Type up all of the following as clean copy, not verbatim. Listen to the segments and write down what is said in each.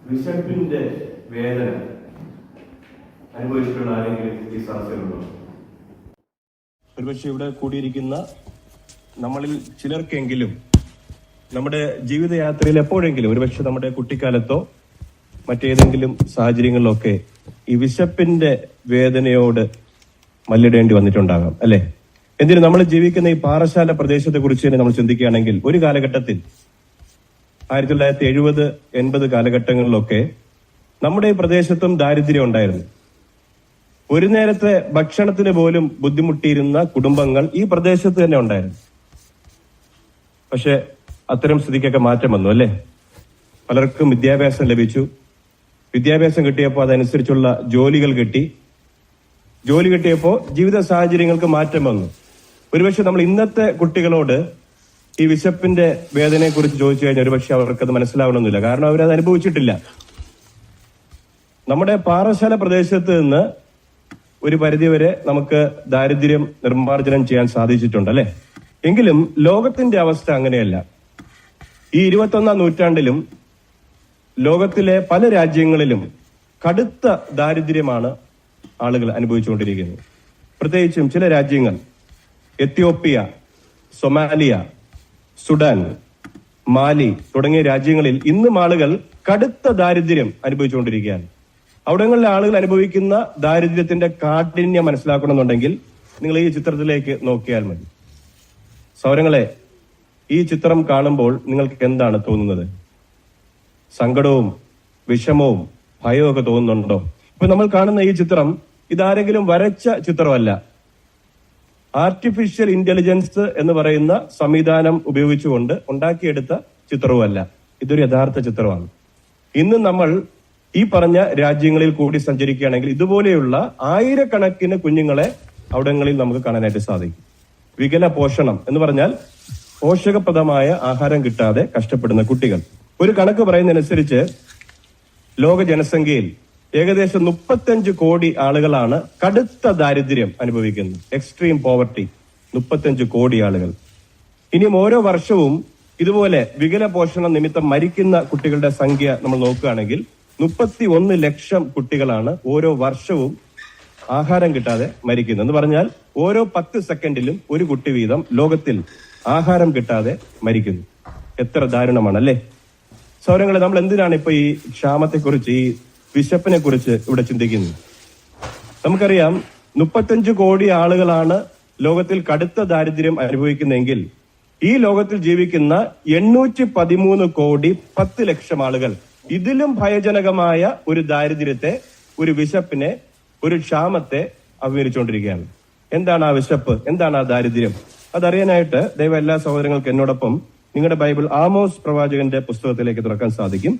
വിശപ്പിന്റെ വേദന അനുഭവിച്ചിട്ടുള്ള ആരെങ്കിലും ഈ സദസ്സിലുണ്ടോ? ഒരുപക്ഷെ ഇവിടെ കൂടിയിരിക്കുന്ന നമ്മളിൽ ചിലർക്കെങ്കിലും നമ്മുടെ ജീവിതയാത്രയിൽ എപ്പോഴെങ്കിലും ഒരുപക്ഷെ നമ്മുടെ കുട്ടിക്കാലത്തോ മറ്റേതെങ്കിലും സാഹചര്യങ്ങളിലൊക്കെ ഈ വിശപ്പിന്റെ വേദനയോട് മല്ലിടേണ്ടി വന്നിട്ടുണ്ടാകാം, അല്ലെ? എന്തിനും നമ്മൾ ജീവിക്കുന്ന ഈ പാറശാല പ്രദേശത്തെ കുറിച്ച് തന്നെ നമ്മൾ ചിന്തിക്കുകയാണെങ്കിൽ ഒരു കാലഘട്ടത്തിൽ 1970-80 കാലഘട്ടങ്ങളിലൊക്കെ നമ്മുടെ ഈ പ്രദേശത്തും ദാരിദ്ര്യം ഉണ്ടായിരുന്നു. ഒരു നേരത്തെ ഭക്ഷണത്തിന് പോലും ബുദ്ധിമുട്ടിയിരുന്ന കുടുംബങ്ങൾ ഈ പ്രദേശത്ത് തന്നെ ഉണ്ടായിരുന്നു. പക്ഷെ അത്തരം സ്ഥിതിക്കൊക്കെ മാറ്റം വന്നു, അല്ലെ? പലർക്കും വിദ്യാഭ്യാസം ലഭിച്ചു. വിദ്യാഭ്യാസം കിട്ടിയപ്പോൾ അതനുസരിച്ചുള്ള ജോലികൾ കിട്ടി. ജോലി കിട്ടിയപ്പോൾ ജീവിത സാഹചര്യങ്ങൾക്ക് മാറ്റം വന്നു. ഒരുപക്ഷെ നമ്മൾ ഇന്നത്തെ കുട്ടികളോട് ഈ വിശപ്പിന്റെ വേദനയെ കുറിച്ച് ചോദിച്ചു കഴിഞ്ഞാൽ ഒരുപക്ഷെ അവർക്കത് മനസ്സിലാവണമെന്നില്ല. കാരണം അവരത് അനുഭവിച്ചിട്ടില്ല. നമ്മുടെ പാറശാല പ്രദേശത്ത് നിന്ന് ഒരു പരിധിവരെ നമുക്ക് ദാരിദ്ര്യം നിർമ്മാർജ്ജനം ചെയ്യാൻ സാധിച്ചിട്ടുണ്ട്, അല്ലെ? എങ്കിലും ലോകത്തിന്റെ അവസ്ഥ അങ്ങനെയല്ല. ഈ 21ാം നൂറ്റാണ്ടിലും ലോകത്തിലെ പല രാജ്യങ്ങളിലും കടുത്ത ദാരിദ്ര്യമാണ് ആളുകൾ അനുഭവിച്ചുകൊണ്ടിരിക്കുന്നത്. പ്രത്യേകിച്ചും ചില രാജ്യങ്ങൾ, എത്യോപ്യ, സൊമാലിയ, സുഡാൻ, മാലി തുടങ്ങിയ രാജ്യങ്ങളിൽ ഇന്നും ആളുകൾ കടുത്ത ദാരിദ്ര്യം അനുഭവിച്ചുകൊണ്ടിരിക്കുകയാണ്. അവിടങ്ങളിലെ ആളുകൾ അനുഭവിക്കുന്ന ദാരിദ്ര്യത്തിന്റെ കാഠിന്യം മനസ്സിലാക്കണമെന്നുണ്ടെങ്കിൽ നിങ്ങൾ ഈ ചിത്രത്തിലേക്ക് നോക്കിയാൽ മതി. സൗരങ്ങളെ, ഈ ചിത്രം കാണുമ്പോൾ നിങ്ങൾക്ക് എന്താണ് തോന്നുന്നത്? സങ്കടവും വിഷമവും ഭയവും ഒക്കെ തോന്നുന്നുണ്ടോ? ഇപ്പൊ നമ്മൾ കാണുന്ന ഈ ചിത്രം ഇതാരെങ്കിലും വരച്ച ചിത്രമല്ല. ആർട്ടിഫിഷ്യൽ ഇന്റലിജൻസ് എന്ന് പറയുന്ന സംവിധാനം ഉപയോഗിച്ചുകൊണ്ട് ഉണ്ടാക്കിയെടുത്ത ചിത്രവുമല്ല. ഇതൊരു യഥാർത്ഥ ചിത്രമാണ്. ഇന്ന് നമ്മൾ ഈ പറഞ്ഞ രാജ്യങ്ങളിൽ കൂടി സഞ്ചരിക്കുകയാണെങ്കിൽ ഇതുപോലെയുള്ള ആയിരക്കണക്കിന് കുഞ്ഞുങ്ങളെ അവിടങ്ങളിൽ നമുക്ക് കാണാനായിട്ട് സാധിക്കും. വികല പോഷണം എന്ന് പറഞ്ഞാൽ പോഷകപ്രദമായ ആഹാരം കിട്ടാതെ കഷ്ടപ്പെടുന്ന കുട്ടികൾ. ഒരു കണക്ക് പറയുന്നതനുസരിച്ച് ലോക ജനസംഖ്യയിൽ ഏകദേശം 35 കോടി ആളുകളാണ് കടുത്ത ദാരിദ്ര്യം അനുഭവിക്കുന്നത്. എക്സ്ട്രീം പോവർട്ടി 35 കോടി ആളുകൾ. ഇനിയും ഓരോ വർഷവും ഇതുപോലെ വികല പോഷണം നിമിത്തം മരിക്കുന്ന കുട്ടികളുടെ സംഖ്യ നമ്മൾ നോക്കുകയാണെങ്കിൽ 31 ലക്ഷം കുട്ടികളാണ് ഓരോ വർഷവും ആഹാരം കിട്ടാതെ മരിക്കുന്നത്. എന്ന് പറഞ്ഞാൽ ഓരോ 10 സെക്കൻഡിലും ഒരു കുട്ടി വീതം ലോകത്തിൽ ആഹാരം കിട്ടാതെ മരിക്കുന്നു. എത്ര ദാരുണമാണ്, അല്ലേ? സൗരങ്ങളെ, നമ്മൾ എന്തിനാണ് ഇപ്പൊ ഈ ക്ഷാമത്തെക്കുറിച്ച്, ഈ വിശപ്പിനെ കുറിച്ച് ഇവിടെ ചിന്തിക്കുന്നത്? നമുക്കറിയാം 35 കോടി ആളുകളാണ് ലോകത്തിൽ കടുത്ത ദാരിദ്ര്യം അനുഭവിക്കുന്നതെങ്കിൽ ഈ ലോകത്തിൽ ജീവിക്കുന്ന 813 കോടി 10 ലക്ഷം ആളുകൾ ഇതിലും ഭയജനകമായ ഒരു ദാരിദ്ര്യത്തെ, ഒരു വിശപ്പിനെ, ഒരു ക്ഷാമത്തെ അഭിമുഖീകരിച്ചുകൊണ്ടിരിക്കുകയാണ്. എന്താണ് ആ വിശപ്പ്? എന്താണ് ആ ദാരിദ്ര്യം? അതറിയാനായിട്ട് ദയവായി എല്ലാ സഹോദരങ്ങൾക്കും എന്നോടൊപ്പം നിങ്ങളുടെ ബൈബിൾ ആമോസ് പ്രവാചകന്റെ പുസ്തകത്തിലേക്ക് തുറക്കാൻ സാധിക്കും.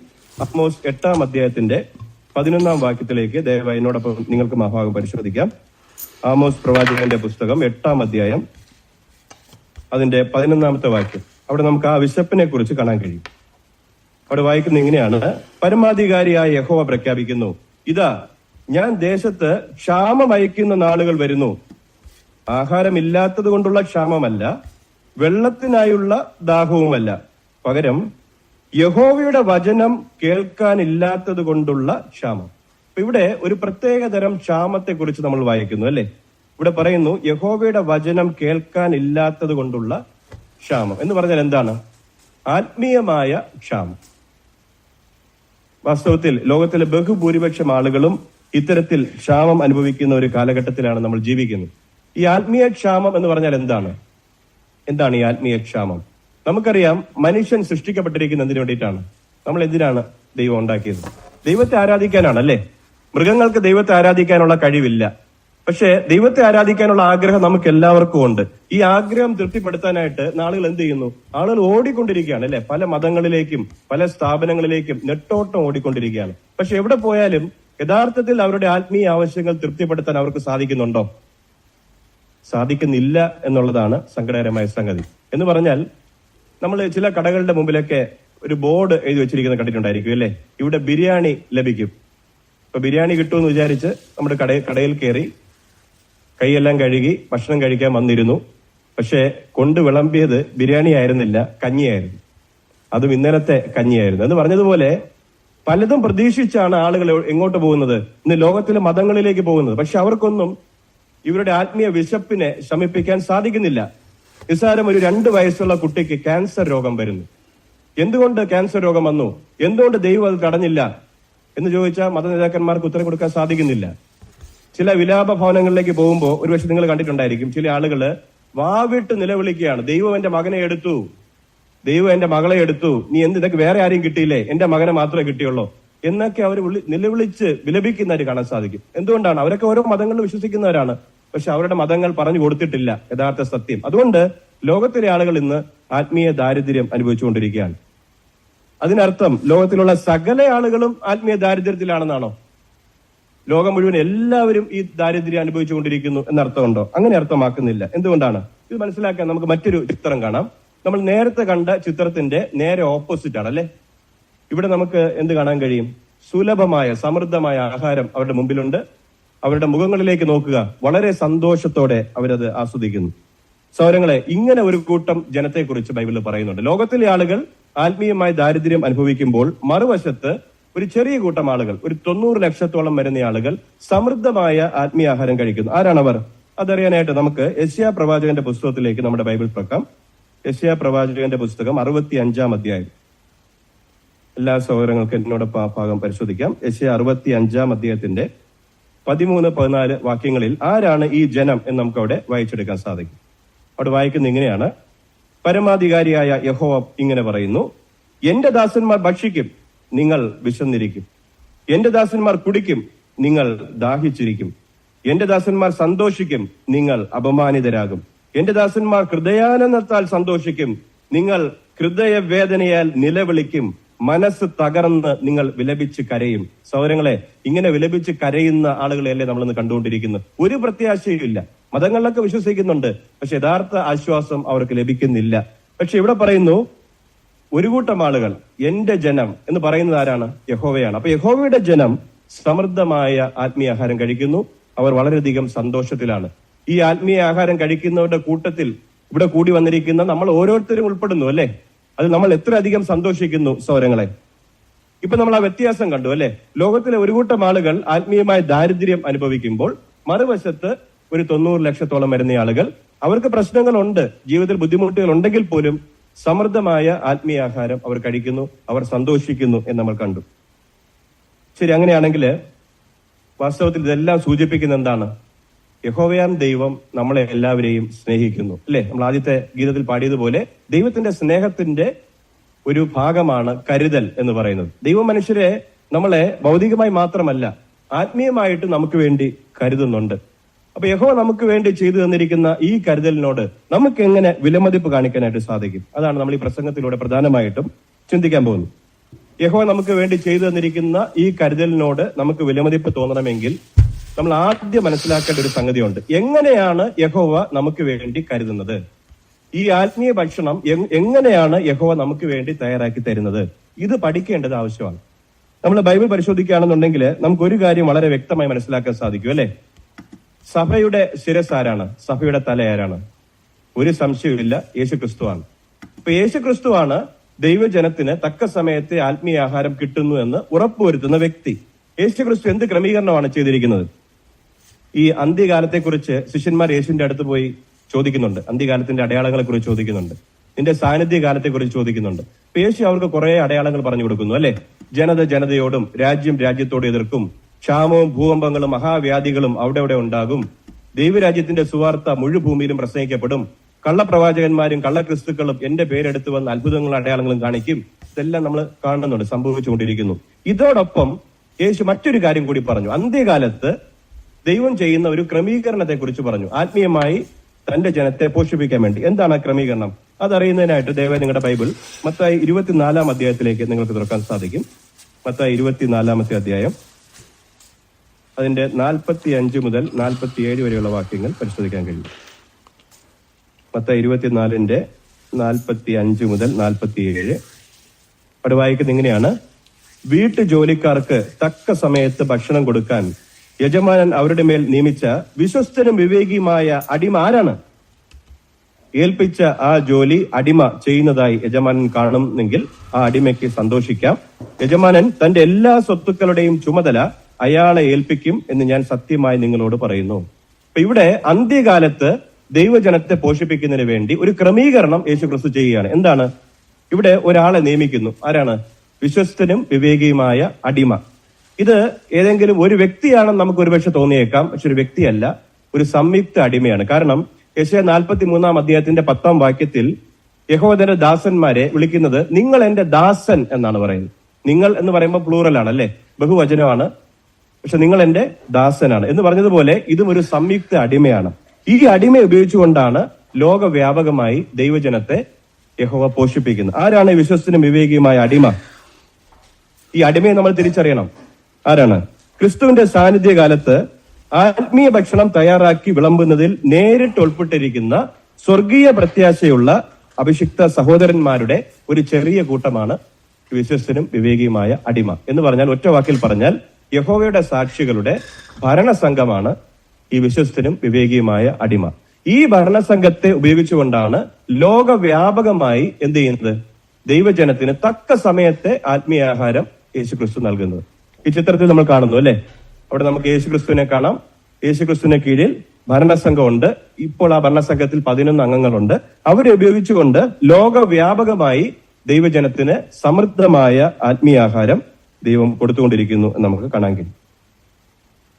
ആമോസ് 8-ാം അധ്യായത്തിന്റെ 11-ാം വാക്യത്തിലേക്ക് ദയവായി എന്നോടൊപ്പം നിങ്ങൾക്ക് ആ ഭാഗം പരിശോധിക്കാം. ആമോസ് പ്രവാചകന്റെ പുസ്തകം 8-ാം അധ്യായം അതിന്റെ 11-ാമത്തെ വാക്യം. അവിടെ നമുക്ക് ആ വിശപ്പിനെ കുറിച്ച് കാണാൻ കഴിയും. അവിടെ വായിക്കുന്നത് ഇങ്ങനെയാണ്: പരമാധികാരിയായ യഹോവ പ്രഖ്യാപിക്കുന്നു, ഇതാ ഞാൻ ദേശത്ത് ക്ഷാമം അയക്കുന്ന നാളുകൾ വരുന്നു. ആഹാരമില്ലാത്തത് കൊണ്ടുള്ള ക്ഷാമമല്ല, വെള്ളത്തിനായുള്ള ദാഹവുമല്ല, പകരം യഹോവയുടെ വചനം കേൾക്കാനില്ലാത്തത് കൊണ്ടുള്ള ക്ഷാമം. ഇവിടെ ഒരു പ്രത്യേക തരം ക്ഷാമത്തെ കുറിച്ച് നമ്മൾ വായിക്കുന്നു, അല്ലെ? ഇവിടെ പറയുന്നു യഹോവയുടെ വചനം കേൾക്കാനില്ലാത്തത് കൊണ്ടുള്ള ക്ഷാമം. എന്ന് പറഞ്ഞാൽ എന്താണ്? ആത്മീയമായ ക്ഷാമം. വാസ്തവത്തിൽ ലോകത്തിലെ ബഹുഭൂരിപക്ഷം ആളുകളും ഇത്തരത്തിൽ ക്ഷാമം അനുഭവിക്കുന്ന ഒരു കാലഘട്ടത്തിലാണ് നമ്മൾ ജീവിക്കുന്നത്. ഈ ആത്മീയ ക്ഷാമം എന്ന് പറഞ്ഞാൽ എന്താണ്? എന്താണ് ഈ ആത്മീയ ക്ഷാമം? നമുക്കറിയാം, മനുഷ്യൻ സൃഷ്ടിക്കപ്പെട്ടിരിക്കുന്ന എന്തിനു വേണ്ടിയിട്ടാണ്? നമ്മൾ എന്തിനാണ് ദൈവം ഉണ്ടാക്കിയത്? ദൈവത്തെ ആരാധിക്കാനാണ്, അല്ലെ? മൃഗങ്ങൾക്ക് ദൈവത്തെ ആരാധിക്കാനുള്ള കഴിവില്ല. പക്ഷെ ദൈവത്തെ ആരാധിക്കാനുള്ള ആഗ്രഹം നമുക്ക് എല്ലാവർക്കും ഉണ്ട്. ഈ ആഗ്രഹം തൃപ്തിപ്പെടുത്താനായിട്ട് ആളുകൾ എന്ത് ചെയ്യുന്നു? ആളുകൾ ഓടിക്കൊണ്ടിരിക്കുകയാണ്, അല്ലെ? പല മതങ്ങളിലേക്കും പല സ്ഥാപനങ്ങളിലേക്കും നെട്ടോട്ടം ഓടിക്കൊണ്ടിരിക്കുകയാണ്. പക്ഷെ എവിടെ പോയാലും യഥാർത്ഥത്തിൽ അവരുടെ ആത്മീയ ആവശ്യങ്ങൾ തൃപ്തിപ്പെടുത്താൻ അവർക്ക് സാധിക്കുന്നുണ്ടോ? സാധിക്കുന്നില്ല എന്നുള്ളതാണ് സങ്കടകരമായ സംഗതി. എന്ന് പറഞ്ഞാൽ നമ്മൾ ചില കടകളുടെ മുമ്പിലൊക്കെ ഒരു ബോർഡ് എഴുതി വെച്ചിരിക്കുന്നത് കണ്ടിട്ടുണ്ടായിരിക്കും, അല്ലെ? ഇവിടെ ബിരിയാണി ലഭിക്കും. ഇപ്പൊ ബിരിയാണി കിട്ടുമെന്ന് വിചാരിച്ച് നമ്മുടെ കടയിൽ കയറി കൈയെല്ലാം കഴുകി ഭക്ഷണം കഴിക്കാൻ വന്നിരുന്നു. പക്ഷെ കൊണ്ട് വിളമ്പിയത് ബിരിയാണി ആയിരുന്നില്ല, കഞ്ഞിയായിരുന്നു. അതും ഇന്നലത്തെ കഞ്ഞിയായിരുന്നു. എന്ന് പറഞ്ഞതുപോലെ പലതും പ്രതീക്ഷിച്ചാണ് ആളുകൾ എങ്ങോട്ട് പോകുന്നത്, ഇന്ന് ലോകത്തിലെ മതങ്ങളിലേക്ക് പോകുന്നത്. പക്ഷെ അവർക്കൊന്നും ഇവരുടെ ആത്മീയ വിശപ്പിനെ ശമിപ്പിക്കാൻ സാധിക്കുന്നില്ല. നിസ്സാരം ഒരു 2 വയസ്സുള്ള കുട്ടിക്ക് ക്യാൻസർ രോഗം വരുന്നു. എന്തുകൊണ്ട് ക്യാൻസർ രോഗം വന്നു, എന്തുകൊണ്ട് ദൈവം അത് തടഞ്ഞില്ല എന്ന് ചോദിച്ചാൽ മതനേതാക്കന്മാർക്ക് ഉത്തരം കൊടുക്കാൻ സാധിക്കുന്നില്ല. ചില വിലാപ ഭവനങ്ങളിലേക്ക് പോകുമ്പോൾ ഒരുപക്ഷെ നിങ്ങൾ കണ്ടിട്ടുണ്ടായിരിക്കും, ചില ആളുകള് വാവിട്ട് നിലവിളിക്കുകയാണ്, ദൈവം എന്റെ മകനെ എടുത്തു, ദൈവം എന്റെ മകളെ എടുത്തു, നീ നിനക്ക് വേറെ ആരെയും കിട്ടിയില്ലേ, എന്റെ മകനെ മാത്രമേ കിട്ടിയുള്ളൂ എന്നൊക്കെ അവർ നിലവിളിച്ച് വിലപിക്കുന്നവർ കാണാൻ സാധിക്കും. എന്തുകൊണ്ടാണ്? അവരൊക്കെ ഓരോ മതങ്ങളിൽ വിശ്വസിക്കുന്നവരാണ്, പക്ഷെ അവരുടെ മതങ്ങൾ പറഞ്ഞു കൊടുത്തിട്ടില്ല യഥാർത്ഥ സത്യം. അതുകൊണ്ട് ലോകത്തിലെ ആളുകൾ ഇന്ന് ആത്മീയ ദാരിദ്ര്യം അനുഭവിച്ചുകൊണ്ടിരിക്കുകയാണ്. അതിനർത്ഥം ലോകത്തിലുള്ള സകല ആളുകളും ആത്മീയ ദാരിദ്ര്യത്തിലാണെന്നാണോ? ലോകം മുഴുവൻ എല്ലാവരും ഈ ദാരിദ്ര്യം അനുഭവിച്ചുകൊണ്ടിരിക്കുന്നു എന്നർത്ഥമുണ്ടോ? അങ്ങനെ അർത്ഥമാക്കുന്നില്ല. എന്തുകൊണ്ടാണ്? ഇത് മനസ്സിലാക്കാൻ നമുക്ക് മറ്റൊരു ചിത്രം കാണാം. നമ്മൾ നേരത്തെ കണ്ട ചിത്രത്തിന്റെ നേരെ ഓപ്പോസിറ്റ് ആണ്, അല്ലെ? ഇവിടെ നമുക്ക് എന്ത് കാണാൻ കഴിയും? സുലഭമായ സമൃദ്ധമായ ആഹാരം അവരുടെ മുമ്പിലുണ്ട്. അവരുടെ മുഖങ്ങളിലേക്ക് നോക്കുക, വളരെ സന്തോഷത്തോടെ അവരത് ആസ്വദിക്കുന്നു. സൗരങ്ങളെ, ഇങ്ങനെ ഒരു കൂട്ടം ജനത്തെക്കുറിച്ച് ബൈബിളിൽ പറയുന്നുണ്ട്. ലോകത്തിലെ ആളുകൾ ആത്മീയമായ ദാരിദ്ര്യം അനുഭവിക്കുമ്പോൾ മറുവശത്ത് ഒരു ചെറിയ കൂട്ടം ആളുകൾ, ഒരു 90 ലക്ഷത്തോളം വരുന്ന ആളുകൾ സമൃദ്ധമായ ആത്മീയ ആഹാരം കഴിക്കുന്നു. ആരാണവർ? അതറിയാനായിട്ട് നമുക്ക് യെശയ്യാ പ്രവാചകന്റെ പുസ്തകത്തിലേക്ക് നമ്മുടെ ബൈബിൾ തുറക്കാം. യെശയ്യാ പ്രവാചകന്റെ പുസ്തകം 65-ാം അധ്യായം. എല്ലാ സഹോദരങ്ങൾക്കും എന്നോടൊപ്പം ആ ഭാഗം പരിശോധിക്കാം. യെശയ്യാ 65-ാം അധ്യായത്തിന്റെ 13-14 വാക്യങ്ങളിൽ ആരാണ് ഈ ജനം എന്ന് നമുക്ക് അവിടെ വായിച്ചെടുക്കാൻ സാധിക്കും. അവിടെ വായിക്കുന്ന ഇങ്ങനെയാണ്: പരമാധികാരിയായ യഹോവ ഇങ്ങനെ പറയുന്നു, എന്റെ ദാസന്മാർ ഭക്ഷിക്കും, നിങ്ങൾ വിശന്നിരിക്കും. എന്റെ ദാസന്മാർ കുടിക്കും, നിങ്ങൾ ദാഹിച്ചിരിക്കും. എന്റെ ദാസന്മാർ സന്തോഷിക്കും, നിങ്ങൾ അപമാനിതരാകും. എന്റെ ദാസന്മാർ ഹൃദയാനന്ദത്താൽ സന്തോഷിക്കും, നിങ്ങൾ ഹൃദയവേദനയാൽ നിലവിളിക്കും. മനസ്സ് തകർന്ന് നിങ്ങൾ വിലപിച്ച് കരയും. സഹോദരങ്ങളെ, ഇങ്ങനെ വിലപിച്ച് കരയുന്ന ആളുകളെയല്ലേ നമ്മളിന്ന് കണ്ടുകൊണ്ടിരിക്കുന്നത്. ഒരു പ്രത്യാശയും ഇല്ല. മതങ്ങളിലൊക്കെ വിശ്വസിക്കുന്നുണ്ട്, പക്ഷെ യഥാർത്ഥ ആശ്വാസം അവർക്ക് ലഭിക്കുന്നില്ല. പക്ഷെ ഇവിടെ പറയുന്നു, ഒരു കൂട്ടം ആളുകൾ, എന്റെ ജനം എന്ന് പറയുന്നത് ആരാണ്? യഹോവയാണ്. അപ്പൊ യഹോവയുടെ ജനം സമൃദ്ധമായ ആത്മീയ ആഹാരം കഴിക്കുന്നു. അവർ വളരെയധികം സന്തോഷത്തിലാണ്. ഈ ആത്മീയ ആഹാരം കഴിക്കുന്നവരുടെ കൂട്ടത്തിൽ ഇവിടെ കൂടി വന്നിരിക്കുന്ന നമ്മൾ ഓരോരുത്തരും ഉൾപ്പെടുന്നു, അല്ലെ? അത് നമ്മൾ എത്ര അധികം സന്തോഷിക്കുന്നു സൗരങ്ങളെ. ഇപ്പൊ നമ്മൾ ആ വ്യത്യാസം കണ്ടു, അല്ലെ? ലോകത്തിലെ ഒരു കൂട്ടം ആളുകൾ ആത്മീയമായ ദാരിദ്ര്യം അനുഭവിക്കുമ്പോൾ മറുവശത്ത് ഒരു 90 ലക്ഷത്തോളം വരുന്ന ആളുകൾ, അവർക്ക് പ്രശ്നങ്ങളുണ്ട്, ജീവിതത്തിൽ ബുദ്ധിമുട്ടുകൾ ഉണ്ടെങ്കിൽ പോലും സമൃദ്ധമായ ആത്മീയ ആഹാരം അവർ കഴിക്കുന്നു, അവർ സന്തോഷിക്കുന്നു എന്ന് നമ്മൾ കണ്ടു. ശരി, അങ്ങനെയാണെങ്കിൽ വാസ്തവത്തിൽ ഇതെല്ലാം സൂചിപ്പിക്കുന്ന എന്താണ്? യഹോവയാം ദൈവം നമ്മളെ എല്ലാവരെയും സ്നേഹിക്കുന്നു, അല്ലെ? നമ്മൾ ആദ്യത്തെ ഗീതത്തിൽ പാടിയതുപോലെ ദൈവത്തിന്റെ സ്നേഹത്തിന്റെ ഒരു ഭാഗമാണ് കരുതൽ എന്ന് പറയുന്നത്. ദൈവം മനുഷ്യരെ, നമ്മളെ ഭൗതികമായി മാത്രമല്ല ആത്മീയമായിട്ട് നമുക്ക് വേണ്ടി കരുതുന്നുണ്ട്. അപ്പൊ യഹോവ നമുക്ക് വേണ്ടി ചെയ്തു തന്നിരിക്കുന്ന ഈ കരുതലിനോട് നമുക്ക് എങ്ങനെ വിലമതിപ്പ് കാണിക്കാനായിട്ട് സാധിക്കും? അതാണ് നമ്മൾ ഈ പ്രസംഗത്തിലൂടെ പ്രധാനമായിട്ടും ചിന്തിക്കാൻ പോകുന്നത്. യഹോവ നമുക്ക് വേണ്ടി ചെയ്തു തന്നിരിക്കുന്ന ഈ കരുതലിനോട് നമുക്ക് വിലമതിപ്പ് തോന്നണമെങ്കിൽ നമ്മൾ ആദ്യം മനസ്സിലാക്കേണ്ട ഒരു സംഗതിയുണ്ട്. എങ്ങനെയാണ് യഹോവ നമുക്ക് വേണ്ടി കരുതുന്നത്? ഈ ആത്മീയ ഭക്ഷണം എങ്ങനെയാണ് യഹോവ നമുക്ക് വേണ്ടി തയ്യാറാക്കി തരുന്നത്? ഇത് പഠിക്കേണ്ടത് ആവശ്യമാണ്. നമ്മൾ ബൈബിൾ പരിശോധിക്കുകയാണെന്നുണ്ടെങ്കിൽ നമുക്ക് ഒരു കാര്യം വളരെ വ്യക്തമായി മനസ്സിലാക്കാൻ സാധിക്കും, അല്ലെ? സഭയുടെ ശിരസ് ആരാണ്? സഭയുടെ തല ആരാണ്? ഒരു സംശയമില്ല, യേശുക്രിസ്തുവാണ്. ഇപ്പൊ യേശുക്രിസ്തുവാണ് ദൈവജനത്തിന് തക്ക സമയത്തെ ആത്മീയ ആഹാരം കിട്ടുന്നു എന്ന് ഉറപ്പുവരുത്തുന്ന വ്യക്തി. യേശുക്രിസ്തു എന്ത് ക്രമീകരണമാണ് ചെയ്തിരിക്കുന്നത്? ഈ അന്ത്യകാലത്തെക്കുറിച്ച് ശിഷ്യന്മാർ യേശുവിന്റെ അടുത്ത് പോയി ചോദിക്കുന്നുണ്ട്. അന്ത്യകാലത്തിന്റെ അടയാളങ്ങളെ കുറിച്ച് ചോദിക്കുന്നുണ്ട്. നിന്റെ സാന്നിധ്യ കാലത്തെക്കുറിച്ച് ചോദിക്കുന്നുണ്ട്. അപ്പൊ യേശു അവർക്ക് കുറെ അടയാളങ്ങൾ പറഞ്ഞു കൊടുക്കുന്നു, അല്ലെ? ജനത ജനതയോടും രാജ്യം രാജ്യത്തോടും എതിർക്കും. ക്ഷാമവും ഭൂകമ്പങ്ങളും മഹാവ്യാധികളും അവിടെ ഉണ്ടാകും. ദൈവരാജ്യത്തിന്റെ സുവാർത്ത മുഴുഭൂമിയിലും പ്രസംഗിക്കപ്പെടും. കള്ളപ്രവാചകന്മാരും കള്ളക്രിസ്തുക്കളും എന്റെ പേരെടുത്ത് വന്ന് അത്ഭുതങ്ങളും അടയാളങ്ങളും കാണിക്കും. ഇതെല്ലാം നമ്മൾ കാണുന്നുണ്ട്, സംഭവിച്ചുകൊണ്ടിരിക്കുന്നു. ഇതോടൊപ്പം യേശു മറ്റൊരു കാര്യം കൂടി പറഞ്ഞു. അന്ത്യകാലത്ത് ദൈവം ചെയ്യുന്ന ഒരു ക്രമീകരണത്തെ കുറിച്ച് പറഞ്ഞു, ആത്മീയമായി തന്റെ ജനത്തെ പോഷിപ്പിക്കാൻ വേണ്ടി. എന്താണ് ആ ക്രമീകരണം? അതറിയുന്നതിനായിട്ട് ദയവായി നിങ്ങളുടെ ബൈബിൾ മത്തായി 24-ാം അധ്യായത്തിലേക്ക് നിങ്ങൾക്ക് തുറക്കാൻ സാധിക്കും. മത്തായി 24-ാമത്തെ അധ്യായം, അതിന്റെ 45 മുതൽ 47 വരെയുള്ള വാക്യങ്ങൾ പരിശോധിക്കാൻ കഴിയും. മത്തായി 24-ന്റെ 45 മുതൽ 47 അവിടെ വായിക്കുന്നത് ഇങ്ങനെയാണ്: വീട്ടു ജോലിക്കാർക്ക് തക്ക സമയത്ത് ഭക്ഷണം കൊടുക്കാൻ യജമാനൻ അവരുടെ മേൽ നിയമിച്ച വിശ്വസ്തനും വിവേകിയുമായ അടിമ ആരാണ്? ഏൽപ്പിച്ച ആ ജോലി അടിമ ചെയ്യുന്നതായി യജമാനൻ കാണുന്നെങ്കിൽ ആ അടിമയ്ക്ക് സന്തോഷിക്കാം. യജമാനൻ തന്റെ എല്ലാ സ്വത്തുക്കളുടെയും ചുമതല അയാളെ ഏൽപ്പിക്കും എന്ന് ഞാൻ സത്യമായി നിങ്ങളോട് പറയുന്നു. അപ്പൊ ഇവിടെ അന്ത്യകാലത്ത് ദൈവജനത്തെ പോഷിപ്പിക്കുന്നതിന് വേണ്ടി ഒരു ക്രമീകരണം യേശുക്രിസ്തു ചെയ്യുകയാണ്. എന്താണ്? ഇവിടെ ഒരാളെ നിയമിക്കുന്നു. ആരാണ്? വിശ്വസ്തനും വിവേകിയുമായ അടിമ. ഇത് ഏതെങ്കിലും ഒരു വ്യക്തിയാണെന്ന് നമുക്ക് ഒരുപക്ഷെ തോന്നിയേക്കാം. പക്ഷെ ഒരു വ്യക്തിയല്ല, ഒരു സംയുക്ത അടിമയാണ്. കാരണം യെശയ്യാ 43 അധ്യായത്തിന്റെ 10 വാക്യത്തിൽ യഹോവ തന്റെ ദാസന്മാരെ വിളിക്കുന്നത് നിങ്ങൾ എന്റെ ദാസൻ എന്നാണ് പറയുന്നത്. നിങ്ങൾ എന്ന് പറയുമ്പോൾ പ്ലൂറലാണ് അല്ലെ, ബഹുവചനമാണ്. പക്ഷെ നിങ്ങൾ എന്റെ ദാസനാണ് എന്ന് പറഞ്ഞതുപോലെ ഇതും ഒരു സംയുക്ത അടിമയാണ്. ഈ അടിമയെ ഉപയോഗിച്ചുകൊണ്ടാണ് ലോകവ്യാപകമായി ദൈവജനത്തെ യഹോവ പോഷിപ്പിക്കുന്നത്. ആരാണ് വിശ്വസ്തനും വിവേകിയുമായ അടിമ? ഈ അടിമയെ നമ്മൾ തിരിച്ചറിയണം. ആരാണ്? ക്രിസ്തുവിന്റെ സാന്നിധ്യ കാലത്ത് ആത്മീയ ഭക്ഷണം തയ്യാറാക്കി വിളമ്പുന്നതിൽ നേരിട്ട് ഉൾപ്പെട്ടിരിക്കുന്ന സ്വർഗീയ പ്രത്യാശയുള്ള അഭിഷിക്ത സഹോദരന്മാരുടെ ഒരു ചെറിയ കൂട്ടമാണ് വിശ്വസ്തനും വിവേകിയുമായ അടിമ. എന്ന് പറഞ്ഞാൽ, ഒറ്റ വാക്കിൽ പറഞ്ഞാൽ, യഹോവയുടെ സാക്ഷികളുടെ ഭരണസംഘമാണ് ഈ വിശ്വസ്തനും വിവേകിയുമായ അടിമ. ഈ ഭരണസംഘത്തെ ഉപയോഗിച്ചുകൊണ്ടാണ് ലോകവ്യാപകമായി എന്ത് ചെയ്യുന്നത്? ദൈവജനത്തിന് തക്ക സമയത്തെ ആത്മീയാഹാരം യേശുക്രിസ്തു നൽകുന്നത്. ഈ ചിത്രത്തിൽ നമ്മൾ കാണുന്നു അല്ലെ, അവിടെ നമുക്ക് യേശുക്രിസ്തുവിനെ കാണാം. യേശുക്രിസ്തുവിന് കീഴിൽ ഭരണസംഘമുണ്ട്. ഇപ്പോൾ ആ ഭരണസംഘത്തിൽ 11 അംഗങ്ങളുണ്ട്. അവരെ ഉപയോഗിച്ചുകൊണ്ട് ലോകവ്യാപകമായി ദൈവജനത്തിന് സമൃദ്ധമായ ആത്മീയാഹാരം ദൈവം കൊടുത്തുകൊണ്ടിരിക്കുന്നു എന്ന് നമുക്ക് കാണാൻ കഴിയും.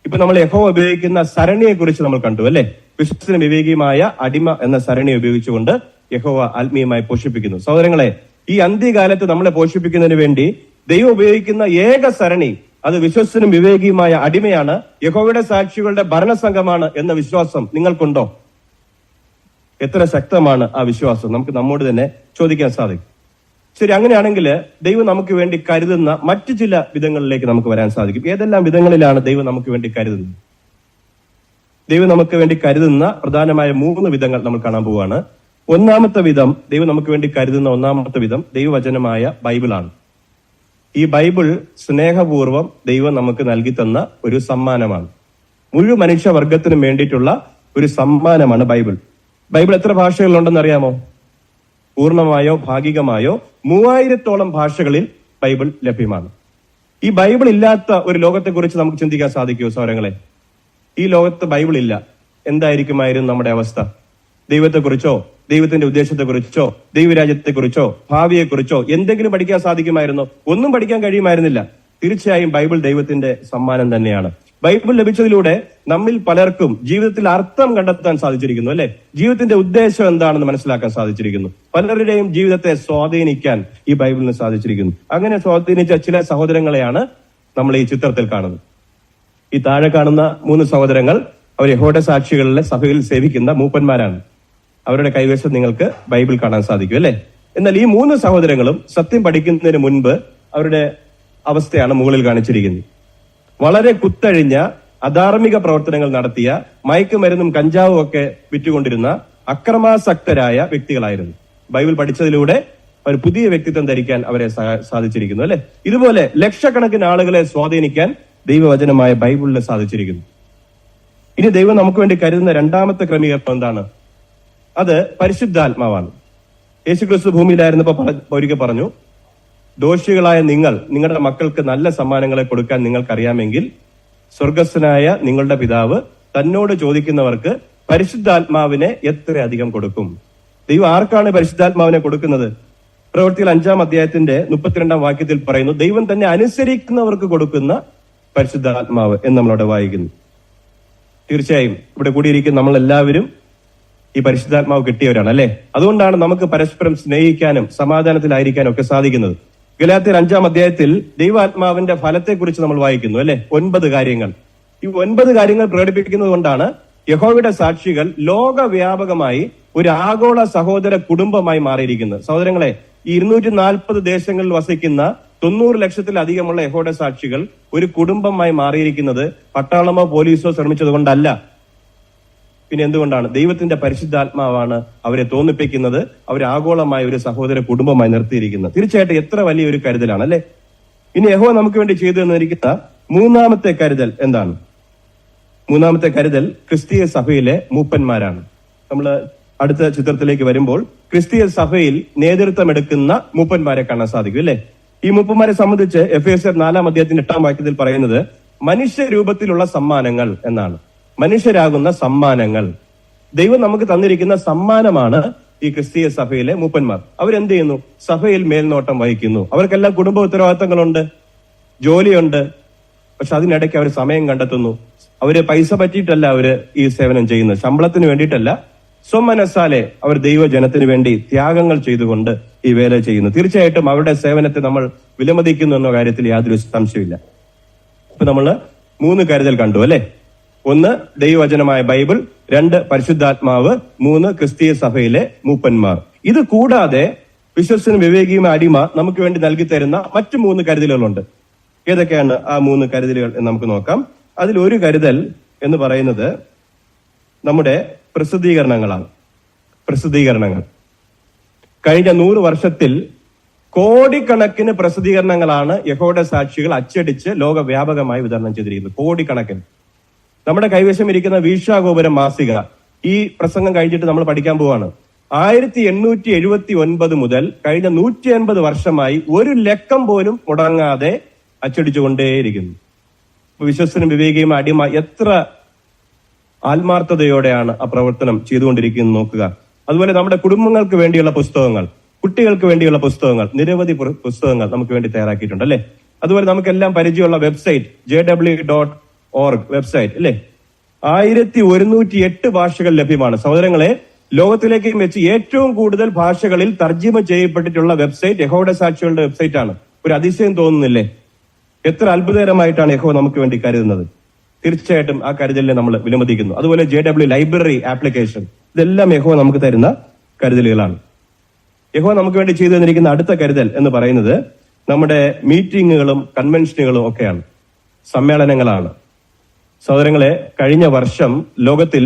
ഇപ്പൊ നമ്മൾ യഹോവ ഉപയോഗിക്കുന്ന സരണിയെ കുറിച്ച് നമ്മൾ കണ്ടു അല്ലെ. വിശ്വസ്തനും വിവേകിയുമായ അടിമ എന്ന സരണിയെ ഉപയോഗിച്ചുകൊണ്ട് യഹോവ ആത്മീയമായി പോഷിപ്പിക്കുന്നു. സഹോദരങ്ങളെ, ഈ അന്ത്യകാലത്ത് നമ്മളെ പോഷിപ്പിക്കുന്നതിന് വേണ്ടി ദൈവം ഉപയോഗിക്കുന്ന ഏക സരണി അത് വിശ്വസ്തനും വിവേകിയുമായ അടിമയാണ്. യഹോവയുടെ സാക്ഷികളുടെ ഭരണസംഘമാണ് എന്ന വിശ്വാസം നിങ്ങൾക്കുണ്ടോ? എത്ര ശക്തമാണ് ആ വിശ്വാസം? നമുക്ക് നമ്മോട് തന്നെ ചോദിക്കാൻ സാധിക്കും. ശരി, അങ്ങനെയാണെങ്കിൽ ദൈവം നമുക്ക് വേണ്ടി കരുതുന്ന മറ്റു ചില വിധങ്ങളിലേക്ക് നമുക്ക് വരാൻ സാധിക്കും. ഏതെല്ലാം വിധങ്ങളിലാണ് ദൈവം നമുക്ക് വേണ്ടി കരുതുന്നത്? ദൈവം നമുക്ക് വേണ്ടി കരുതുന്ന പ്രധാനമായ 3 വിധങ്ങൾ നമ്മൾ കാണാൻ പോവുകയാണ്. ഒന്നാമത്തെ വിധം, ദൈവം നമുക്ക് വേണ്ടി കരുതുന്ന ഒന്നാമത്തെ വിധം ദൈവവചനമായ ബൈബിളാണ്. ഈ ബൈബിൾ സ്നേഹപൂർവ്വം ദൈവം നമുക്ക് നൽകി തന്ന ഒരു സമ്മാനമാണ്. മുഴുവൻ മനുഷ്യവർഗത്തിനും വേണ്ടിയിട്ടുള്ള ഒരു സമ്മാനമാണ് ബൈബിൾ. ബൈബിൾ എത്ര ഭാഷകളിലുണ്ടെന്ന് അറിയാമോ? പൂർണ്ണമായോ ഭാഗികമായോ 3000-ഓളം ഭാഷകളിൽ ബൈബിൾ ലഭ്യമാണ്. ഈ ബൈബിൾ ഇല്ലാത്ത ഒരു ലോകത്തെ കുറിച്ച് നമുക്ക് ചിന്തിക്കാൻ സാധിക്കുമോ സഹോദരങ്ങളെ? ഈ ലോകത്ത് ബൈബിൾ ഇല്ല, എന്തായിരിക്കുമായിരുന്നു നമ്മുടെ അവസ്ഥ? ദൈവത്തെക്കുറിച്ചോ, ദൈവത്തിന്റെ ഉദ്ദേശത്തെക്കുറിച്ചോ, ദൈവരാജ്യത്തെക്കുറിച്ചോ, ഭാവിയെക്കുറിച്ചോ എന്തെങ്കിലും പഠിക്കാൻ സാധിക്കുമായിരുന്നോ? ഒന്നും പഠിക്കാൻ കഴിയുമായിരുന്നില്ല. തീർച്ചയായും ബൈബിൾ ദൈവത്തിന്റെ സമ്മാനം തന്നെയാണ്. ബൈബിൾ ലഭിച്ചതിലൂടെ നമ്മിൽ പലർക്കും ജീവിതത്തിൽ അർത്ഥം കണ്ടെത്താൻ സാധിച്ചിരിക്കുന്നു അല്ലെ. ജീവിതത്തിന്റെ ഉദ്ദേശം എന്താണെന്ന് മനസ്സിലാക്കാൻ സാധിച്ചിരിക്കുന്നു. പലരുടെയും ജീവിതത്തെ സ്വാധീനിക്കാൻ ഈ ബൈബിളിന് സാധിച്ചിരിക്കുന്നു. അങ്ങനെ സ്വാധീനിച്ച ചില സഹോദരങ്ങളെയാണ് നമ്മൾ ഈ ചിത്രത്തിൽ കാണുന്നത്. ഈ താഴെ കാണുന്ന 3 സഹോദരങ്ങൾ അവർ യഹോവയുടെ സാക്ഷികളിലെ സഭയിൽ സേവിക്കുന്ന മൂപ്പന്മാരാണ്. അവരുടെ കൈവശം നിങ്ങൾക്ക് ബൈബിൾ കാണാൻ സാധിക്കും അല്ലെ. എന്നാൽ ഈ 3 സഹോദരങ്ങളും സത്യം പഠിക്കുന്നതിന് മുൻപ് അവരുടെ അവസ്ഥയാണ് മുകളിൽ കാണിച്ചിരിക്കുന്നത്. വളരെ കുത്തഴിഞ്ഞ അധാർമിക പ്രവർത്തനങ്ങൾ നടത്തിയ, മയക്കുമരുന്നും കഞ്ചാവും ഒക്കെ വിറ്റുകൊണ്ടിരുന്ന അക്രമാസക്തരായ വ്യക്തികളായിരുന്നു. ബൈബിൾ പഠിച്ചതിലൂടെ അവർ പുതിയ വ്യക്തിത്വം ധരിക്കാൻ അവരെ സാധിച്ചിരിക്കുന്നു അല്ലെ. ഇതുപോലെ ലക്ഷക്കണക്കിന് ആളുകളെ സ്വാധീനിക്കാൻ ദൈവവചനമായ ബൈബിളിന് സാധിച്ചിരിക്കുന്നു. ഇനി ദൈവം നമുക്ക് വേണ്ടി കരുതുന്ന രണ്ടാമത്തെ ക്രമീകരണം എന്താണ്? അത് പരിശുദ്ധാത്മാവാണ്. യേശുക്രിസ്തു ഭൂമിയിലായിരുന്നപ്പോ ഒരിക്കൽ പറഞ്ഞു, ദോഷികളായ നിങ്ങളുടെ മക്കൾക്ക് നല്ല സമ്മാനങ്ങളെ കൊടുക്കാൻ നിങ്ങൾക്കറിയാമെങ്കിൽ സ്വർഗസ്ഥനായ നിങ്ങളുടെ പിതാവ് തന്നോട് ചോദിക്കുന്നവർക്ക് പരിശുദ്ധാത്മാവിനെ എത്രയധികം കൊടുക്കും. ദൈവം ആർക്കാണ് പരിശുദ്ധാത്മാവിനെ കൊടുക്കുന്നത്? പ്രവൃത്തികൾ 5-ാം അധ്യായത്തിന്റെ 32-ാം വാക്യത്തിൽ പറയുന്നു, ദൈവം തന്നെ അനുസരിക്കുന്നവർക്ക് കൊടുക്കുന്ന പരിശുദ്ധാത്മാവ് എന്ന് നമ്മളവിടെ വായിക്കുന്നു. തീർച്ചയായും ഇവിടെ കൂടിയിരിക്കുന്ന നമ്മളെല്ലാവരും ഈ പരിശുദ്ധാത്മാവ് കിട്ടിയവരാണ് അല്ലെ. അതുകൊണ്ടാണ് നമുക്ക് പരസ്പരം സ്നേഹിക്കാനും സമാധാനത്തിലായിരിക്കാനും ഒക്കെ സാധിക്കുന്നത്. ഗലാത്യർ 5-ാം അധ്യായത്തിൽ ദൈവാത്മാവിന്റെ ഫലത്തെക്കുറിച്ച് നമ്മൾ വായിക്കുന്നു അല്ലെ. 9 കാര്യങ്ങൾ. ഈ 9 കാര്യങ്ങൾ പ്രകടിപ്പിക്കുന്നത് കൊണ്ടാണ് യഹോവയുടെ സാക്ഷികൾ ലോകവ്യാപകമായി ഒരു ആഗോള സഹോദര കുടുംബമായി മാറിയിരിക്കുന്നത്. സഹോദരങ്ങളെ, ഈ 240 ദേശങ്ങളിൽ വസിക്കുന്ന 90 ലക്ഷത്തിലധികമുള്ള യഹോവയുടെ സാക്ഷികൾ ഒരു കുടുംബമായി മാറിയിരിക്കുന്നത് പട്ടാളമോ പോലീസോ ശ്രമിച്ചത് കൊണ്ടല്ല. പിന്നെ എന്തുകൊണ്ടാണ്? ദൈവത്തിന്റെ പരിശുദ്ധാത്മാവാണ് അവരെ തോന്നിപ്പിക്കുന്നത്, അവരെ ആഗോളമായ ഒരു സഹോദര കുടുംബമായി നിർത്തിയിരിക്കുന്നത്. തീർച്ചയായിട്ടും എത്ര വലിയൊരു കരുതലാണ് അല്ലെ. ഇനി യഹോവ നമുക്ക് വേണ്ടി ചെയ്തു തന്നിരിക്കുന്ന 3-ാമത്തെ കരുതൽ എന്താണ്? 3-ാമത്തെ കരുതൽ ക്രിസ്തീയ സഭയിലെ മൂപ്പന്മാരാണ്. നമ്മൾ അടുത്ത ചിത്രത്തിലേക്ക് വരുമ്പോൾ ക്രിസ്തീയ സഭയിൽ നേതൃത്വം എടുക്കുന്ന മൂപ്പന്മാരെ കാണാൻ സാധിക്കും അല്ലെ. ഈ മൂപ്പന്മാരെ സംബന്ധിച്ച് എഫേസ്യർ 4 അധ്യായത്തിന്റെ 8 വാക്യത്തിൽ പറയുന്നത് മനുഷ്യ രൂപത്തിലുള്ള സമ്മാനങ്ങൾ എന്നാണ്. മനുഷ്യരാകുന്ന സമ്മാനങ്ങൾ, ദൈവം നമുക്ക് തന്നിരിക്കുന്ന സമ്മാനമാണ് ഈ ക്രിസ്തീയ സഭയിലെ മൂപ്പന്മാർ. അവരെന്ത് ചെയ്യുന്നു? സഭയിൽ മേൽനോട്ടം വഹിക്കുന്നു. അവർക്കെല്ലാം കുടുംബ ഉത്തരവാദിത്തങ്ങളുണ്ട്, ജോലിയുണ്ട്. പക്ഷെ അതിനിടയ്ക്ക് അവർ സമയം കണ്ടെത്തുന്നു. അവര് പൈസ പറ്റിയിട്ടല്ല അവര് ഈ സേവനം ചെയ്യുന്നത്, ശമ്പളത്തിന് വേണ്ടിയിട്ടല്ല, സ്വമനസ്സാലെ അവർ ദൈവജനത്തിന് വേണ്ടി ത്യാഗങ്ങൾ ചെയ്തുകൊണ്ട് ഈ വേല ചെയ്യുന്നു. തീർച്ചയായിട്ടും അവരുടെ സേവനത്തെ നമ്മൾ വിലമതിക്കുന്നു എന്ന കാര്യത്തിൽ യാതൊരു സംശയമില്ല. ഇപ്പൊ നമ്മള് 3 കരുതൽ കണ്ടു അല്ലെ. 1 ദൈവവചനമായ ബൈബിൾ, 2 പരിശുദ്ധാത്മാവ്, 3 ക്രിസ്തീയ സഭയിലെ മൂപ്പന്മാർ. ഇത് കൂടാതെ വിശ്വസ്തനും വിവേകിയുമായ അടിമ നമുക്ക് വേണ്ടി നൽകി തരുന്ന മറ്റു 3 കരുതലുകളുണ്ട്. ഏതൊക്കെയാണ് ആ 3 കരുതലുകൾ എന്ന് നമുക്ക് നോക്കാം. അതിൽ ഒരു കരുതൽ എന്ന് പറയുന്നത് നമ്മുടെ പ്രസിദ്ധീകരണങ്ങളാണ്. പ്രസിദ്ധീകരണങ്ങൾ കഴിഞ്ഞ 100 വർഷത്തിൽ കോടിക്കണക്കിന് പ്രസിദ്ധീകരണങ്ങളാണ് യഹോവയുടെ സാക്ഷികൾ അച്ചടിച്ച് ലോകവ്യാപകമായി വിതരണം ചെയ്തിരിക്കുന്നത്. കോടിക്കണക്കിന്. നമ്മുടെ കൈവശം ഇരിക്കുന്ന വീക്ഷാഗോപുരം മാസിക ഈ പ്രസംഗം കഴിഞ്ഞിട്ട് നമ്മൾ പഠിക്കാൻ പോവാണ്. 1879 മുതൽ കഴിഞ്ഞ 150 വർഷമായി 1 ലക്കം പോലും മുടങ്ങാതെ അച്ചടിച്ചുകൊണ്ടേയിരിക്കുന്നു. വിശ്വസ്തനും വിവേകിയും അടിമ എത്ര ആത്മാർത്ഥതയോടെയാണ് ആ പ്രവർത്തനം ചെയ്തുകൊണ്ടിരിക്കുന്നത് നോക്കുക. അതുപോലെ നമ്മുടെ കുടുംബങ്ങൾക്ക് വേണ്ടിയുള്ള പുസ്തകങ്ങൾ, കുട്ടികൾക്ക് വേണ്ടിയുള്ള പുസ്തകങ്ങൾ, നിരവധി പുസ്തകങ്ങൾ നമുക്ക് വേണ്ടി തയ്യാറാക്കിയിട്ടുണ്ട് അല്ലെ. അതുപോലെ നമുക്കെല്ലാം പരിചയമുള്ള വെബ്സൈറ്റ് jw.org വെബ്സൈറ്റ് അല്ലെ. 1108 ഭാഷകൾ ലഭ്യമാണ്. സഹോദരങ്ങളെ, ലോകത്തിലേക്ക് വെച്ച് ഏറ്റവും കൂടുതൽ ഭാഷകളിൽ തർജ്ജിമ ചെയ്യപ്പെട്ടിട്ടുള്ള വെബ്സൈറ്റ് യഹോവയുടെ സാക്ഷികളുടെ വെബ്സൈറ്റ് ആണ്. ഒരു അതിശയം തോന്നുന്നില്ലേ? എത്ര അത്ഭുതകരമായിട്ടാണ് യഹോവ നമുക്ക് വേണ്ടി കരുതുന്നത്. തീർച്ചയായിട്ടും ആ കരുതലിനെ നമ്മൾ വിലമതിക്കുന്നു. അതുപോലെ JW ലൈബ്രറി ആപ്ലിക്കേഷൻ, ഇതെല്ലാം യഹോവ നമുക്ക് തരുന്ന കരുതലുകളാണ്. യഹോവ നമുക്ക് വേണ്ടി ചെയ്തു തന്നിരിക്കുന്ന അടുത്ത കരുതൽ എന്ന് പറയുന്നത് നമ്മുടെ മീറ്റിങ്ങുകളും കൺവെൻഷനുകളും ഒക്കെയാണ്, സമ്മേളനങ്ങളാണ്. സഹോദരങ്ങളെ, കഴിഞ്ഞ വർഷം ലോകത്തിൽ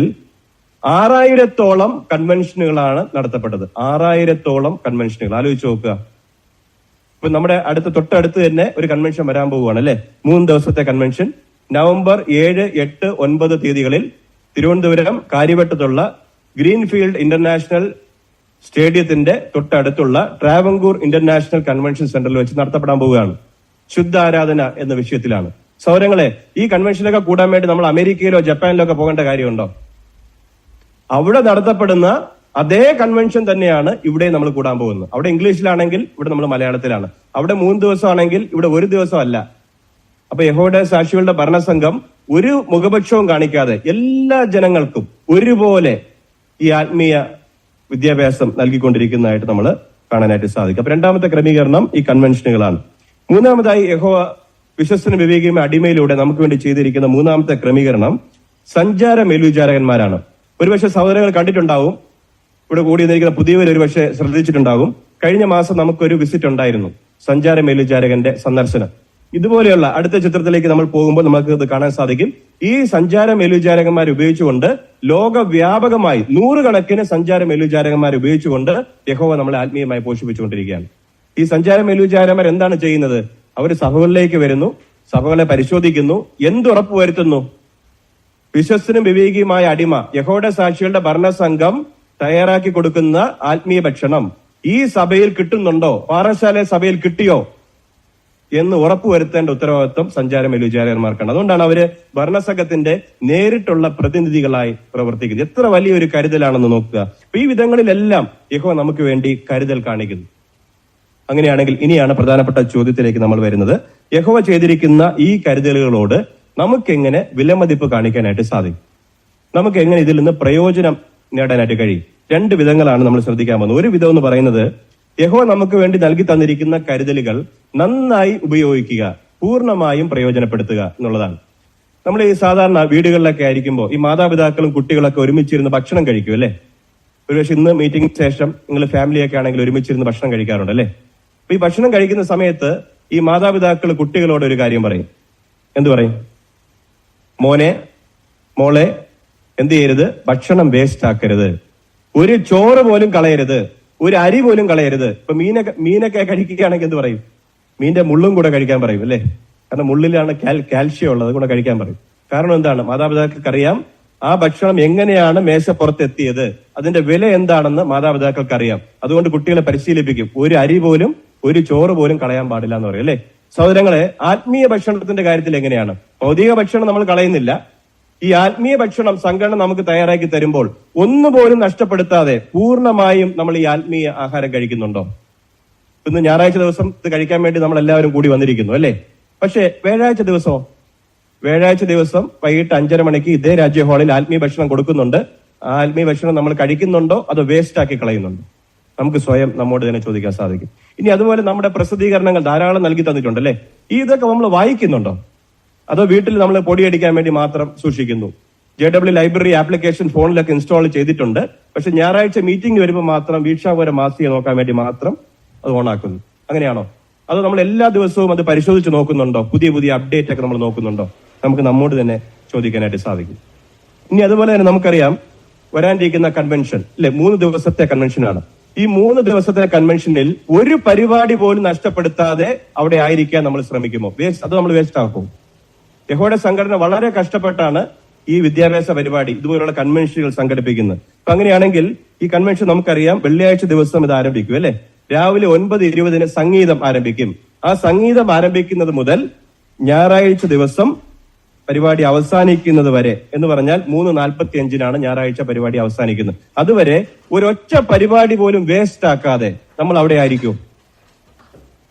6000-ഓളം കൺവെൻഷനുകളാണ് നടത്തപ്പെട്ടത്. 6000-ഓളം കൺവെൻഷനുകൾ. ആലോചിച്ച് നോക്കുക. ഇപ്പൊ നമ്മുടെ തൊട്ടടുത്ത് തന്നെ ഒരു കൺവെൻഷൻ വരാൻ പോവുകയാണ് അല്ലെ. 3 ദിവസത്തെ കൺവെൻഷൻ നവംബർ 7, 8, 9 തീയതികളിൽ തിരുവനന്തപുരം കാര്യവട്ടത്തുള്ള ഗ്രീൻഫീൽഡ് ഇന്റർനാഷണൽ സ്റ്റേഡിയത്തിന്റെ തൊട്ടടുത്തുള്ള ട്രാവൻകൂർ ഇന്റർനാഷണൽ കൺവെൻഷൻ സെന്ററിൽ വെച്ച് നടത്തപ്പെടാൻ പോവുകയാണ്. ശുദ്ധ ആരാധന എന്ന വിഷയത്തിലാണ്. സൗരങ്ങളെ, ഈ കൺവെൻഷനൊക്കെ കൂടാൻ വേണ്ടി നമ്മൾ അമേരിക്കയിലോ ജപ്പാനിലോ ഒക്കെ പോകേണ്ട കാര്യമുണ്ടോ? അവിടെ നടത്തപ്പെടുന്ന അതേ കൺവെൻഷൻ തന്നെയാണ് ഇവിടെ നമ്മൾ കൂടാൻ പോകുന്നത്. അവിടെ ഇംഗ്ലീഷിലാണെങ്കിൽ ഇവിടെ നമ്മൾ മലയാളത്തിലാണ്. അവിടെ 3 ദിവസമാണെങ്കിൽ ഇവിടെ 1 ദിവസമല്ല. അപ്പൊ യഹോവയുടെ സാക്ഷികളുടെ ഭരണസംഘം ഒരു മുഖപക്ഷവും കാണിക്കാതെ എല്ലാ ജനങ്ങൾക്കും ഒരുപോലെ ഈ ആത്മീയ വിദ്യാഭ്യാസം നൽകിക്കൊണ്ടിരിക്കുന്നതായിട്ട് നമ്മൾ കാണാനായിട്ട് സാധിക്കും. അപ്പൊ 2ാമത്തെ ക്രമീകരണം ഈ കൺവെൻഷനുകളാണ്. 3ാമതായി യഹോവ വിശ്വസ്തനും വിവേകിയും അടിമയിലൂടെ നമുക്ക് വേണ്ടി ചെയ്തിരിക്കുന്ന 3ാമത്തെ ക്രമീകരണം സഞ്ചാര മേൽവിചാരകന്മാരാണ്. ഒരുപക്ഷെ സഹോദരങ്ങൾ കണ്ടിട്ടുണ്ടാവും, ഇവിടെ കൂടി നിന്നിരിക്കുന്ന പുതിയവർ ഒരുപക്ഷെ ശ്രദ്ധിച്ചിട്ടുണ്ടാകും. കഴിഞ്ഞ മാസം നമുക്കൊരു വിസിറ്റ് ഉണ്ടായിരുന്നു, സഞ്ചാര മേൽവിചാരകന്റെ സന്ദർശനം. ഇതുപോലെയുള്ള അടുത്ത ചിത്രത്തിലേക്ക് നമ്മൾ പോകുമ്പോൾ നമുക്ക് ഇത് കാണാൻ സാധിക്കും. ഈ സഞ്ചാര മേൽവിചാരകന്മാർ ഉപയോഗിച്ചുകൊണ്ട് ലോകവ്യാപകമായി 100 കണക്കിന് സഞ്ചാര മേൽവിചാരകന്മാർ ഉപയോഗിച്ചുകൊണ്ട് യഹോവ നമ്മളെ ആത്മീയമായി പോഷിപ്പിച്ചുകൊണ്ടിരിക്കുകയാണ്. ഈ സഞ്ചാര മേൽവിചാരകന്മാർ എന്താണ് ചെയ്യുന്നത്? അവർ സഭകളിലേക്ക് വരുന്നു, സഭകളെ പരിശോധിക്കുന്നു, എന്തുറപ്പ് വരുത്തുന്നു? വിശ്വസ്തനും വിവേകിയുമായ അടിമ, യഹോവയുടെ സാക്ഷികളുടെ ഭരണസംഘം തയ്യാറാക്കി കൊടുക്കുന്ന ആത്മീയ ഭക്ഷണം ഈ സഭയിൽ കിട്ടുന്നുണ്ടോ, പാറശാല സഭയിൽ കിട്ടിയോ എന്ന് ഉറപ്പുവരുത്തേണ്ട ഉത്തരവാദിത്വം സഞ്ചാര മേൽവിചാരകന്മാർക്കാണ്. അതുകൊണ്ടാണ് അവര് ഭരണസംഘത്തിന്റെ നേരിട്ടുള്ള പ്രതിനിധികളായി പ്രവർത്തിക്കുന്നത്. എത്ര വലിയൊരു കരുതലാണെന്ന് നോക്കുക. അപ്പൊ ഈ വിധങ്ങളിലെല്ലാം യഹോവ നമുക്ക് വേണ്ടി കരുതൽ കാണിക്കുന്നു. അങ്ങനെയാണെങ്കിൽ ഇനിയാണ് പ്രധാനപ്പെട്ട ചോദ്യത്തിലേക്ക് നമ്മൾ വരുന്നത്. യഹോവ ചെയ്തിരിക്കുന്ന ഈ കരുതലുകളോട് നമുക്കെങ്ങനെ വിലമതിപ്പ് കാണിക്കാനായിട്ട് സാധിക്കും? നമുക്ക് എങ്ങനെ ഇതിൽ നിന്ന് പ്രയോജനം നേടാനായിട്ട് കഴിയും? 2 വിധങ്ങളാണ് നമ്മൾ ശ്രദ്ധിക്കാൻ പോകുന്നത്. ഒരു വിധം എന്ന് പറയുന്നത് യഹോവ നമുക്ക് വേണ്ടി നൽകി തന്നിരിക്കുന്ന കരുതലുകൾ നന്നായി ഉപയോഗിക്കുക, പൂർണ്ണമായും പ്രയോജനപ്പെടുത്തുക എന്നുള്ളതാണ്. നമ്മൾ ഈ സാധാരണ വീടുകളിലൊക്കെ ആയിരിക്കുമ്പോൾ ഈ മാതാപിതാക്കളും കുട്ടികളൊക്കെ ഒരുമിച്ചിരുന്ന് ഭക്ഷണം കഴിക്കും അല്ലെ. ഒരുപക്ഷെ ഇന്ന് മീറ്റിംഗിന് ശേഷം നിങ്ങൾ ഫാമിലിയൊക്കെ ആണെങ്കിൽ ഒരുമിച്ചിരുന്ന് ഭക്ഷണം കഴിക്കാറുണ്ട് അല്ലെ. അപ്പൊ ഈ ഭക്ഷണം കഴിക്കുന്ന സമയത്ത് ഈ മാതാപിതാക്കൾ കുട്ടികളോട് ഒരു കാര്യം പറയും. എന്തു പറയും? മോനെ, മോളെ, എന്ത് ചെയ്യരുത്? ഭക്ഷണം വേസ്റ്റ് ആക്കരുത്, ഒരു ചോറ് പോലും കളയരുത്, ഒരു അരി പോലും കളയരുത്. ഇപ്പൊ മീനൊക്കെ കഴിക്കുകയാണെങ്കിൽ എന്ത് പറയും? മീന്റെ മുള്ളും കൂടെ കഴിക്കാൻ പറയും അല്ലെ. കാരണം മുള്ളിലാണ് കാൽഷ്യം ഉള്ളത്, കൂടെ കഴിക്കാൻ പറയും. കാരണം എന്താണ്? മാതാപിതാക്കൾക്ക് അറിയാം ആ ഭക്ഷണം എങ്ങനെയാണ് മേശപ്പുറത്തെത്തിയത്, അതിന്റെ വില എന്താണെന്ന് മാതാപിതാക്കൾക്ക് അറിയാം. അതുകൊണ്ട് കുട്ടികളെ പരിശീലിപ്പിക്കും. ഒരു അരി പോലും, ഒരു ചോറ് പോലും കളയാൻ പാടില്ല എന്ന് പറയും അല്ലെ. സഹോദരങ്ങളെ, ആത്മീയ ഭക്ഷണത്തിന്റെ കാര്യത്തിൽ എങ്ങനെയാണ്? ഭൗതിക ഭക്ഷണം നമ്മൾ കളയുന്നില്ല. ഈ ആത്മീയ ഭക്ഷണം സംഘടന നമുക്ക് തയ്യാറാക്കി തരുമ്പോൾ ഒന്നുപോലും നഷ്ടപ്പെടുത്താതെ പൂർണ്ണമായും നമ്മൾ ഈ ആത്മീയ ആഹാരം കഴിക്കുന്നുണ്ടോ? ഇന്ന് ഞായറാഴ്ച ദിവസം ഇത് കഴിക്കാൻ വേണ്ടി നമ്മൾ എല്ലാവരും കൂടി വന്നിരിക്കുന്നു അല്ലെ. പക്ഷേ വ്യാഴാഴ്ച ദിവസം വൈകിട്ട് 5:30 മണിക്ക് ഇതേ രാജ്യ ഹാളിൽ ആത്മീയ ഭക്ഷണം കൊടുക്കുന്നുണ്ട്. ആ ആത്മീയ ഭക്ഷണം നമ്മൾ കഴിക്കുന്നുണ്ടോ അതോ വേസ്റ്റ് ആക്കി കളയുന്നുണ്ടോ? നമുക്ക് സ്വയം നമ്മോട് തന്നെ ചോദിക്കാൻ സാധിക്കും. ഇനി അതുപോലെ നമ്മുടെ പ്രസിദ്ധീകരണങ്ങൾ ധാരാളം നൽകി തന്നിട്ടുണ്ട് അല്ലെ. ഇതൊക്കെ നമ്മൾ വായിക്കുന്നുണ്ടോ അതോ വീട്ടിൽ നമ്മൾ പൊടിയടിക്കാൻ വേണ്ടി മാത്രം സൂക്ഷിക്കുന്നു? JW ലൈബ്രറി ആപ്ലിക്കേഷൻ ഫോണിലൊക്കെ ഇൻസ്റ്റാൾ ചെയ്തിട്ടുണ്ട്. പക്ഷെ ഞായറാഴ്ച മീറ്റിംഗ് വരുമ്പോൾ മാത്രം വീക്ഷാപൂര മാസിക നോക്കാൻ വേണ്ടി മാത്രം അത് ഓണാക്കുന്നു. അങ്ങനെയാണോ? അതോ നമ്മൾ എല്ലാ ദിവസവും അത് പരിശോധിച്ച് നോക്കുന്നുണ്ടോ? പുതിയ അപ്ഡേറ്റ് ഒക്കെ നമ്മൾ നോക്കുന്നുണ്ടോ? നമുക്ക് നമ്മോട് തന്നെ ചോദിക്കാനായിട്ട് സാധിക്കും. ഇനി അതുപോലെ തന്നെ നമുക്കറിയാം വരാനിരിക്കുന്ന കൺവെൻഷൻ അല്ലെ, 3 ദിവസത്തെ കൺവെൻഷനാണ്. ഈ 3 ദിവസത്തെ കൺവെൻഷനിൽ ഒരു പരിപാടി പോലും നഷ്ടപ്പെടുത്താതെ അവിടെ ആയിരിക്കാൻ നമ്മൾ ശ്രമിക്കുമോ? അത് നമ്മൾ വേസ്റ്റ് ആക്കും. യഹോവയുടെ സംഘടന വളരെ കഷ്ടപ്പെട്ടാണ് ഈ വിദ്യാഭ്യാസ പരിപാടി, ഇതുപോലുള്ള കൺവെൻഷനുകൾ സംഘടിപ്പിക്കുന്നത്. അപ്പൊ അങ്ങനെയാണെങ്കിൽ ഈ കൺവെൻഷൻ നമുക്കറിയാം വെള്ളിയാഴ്ച ദിവസം ഇത് ആരംഭിക്കും അല്ലെ. രാവിലെ 9:20 സംഗീതം ആരംഭിക്കും. ആ സംഗീതം ആരംഭിക്കുന്നത് മുതൽ ഞായറാഴ്ച ദിവസം പരിപാടി അവസാനിക്കുന്നത് വരെ എന്ന് പറഞ്ഞാൽ 3:45 ഞായറാഴ്ച പരിപാടി അവസാനിക്കുന്നത്. അതുവരെ ഒരൊറ്റ പരിപാടി പോലും വേസ്റ്റ് ആക്കാതെ നമ്മൾ അവിടെ ആയിരിക്കും.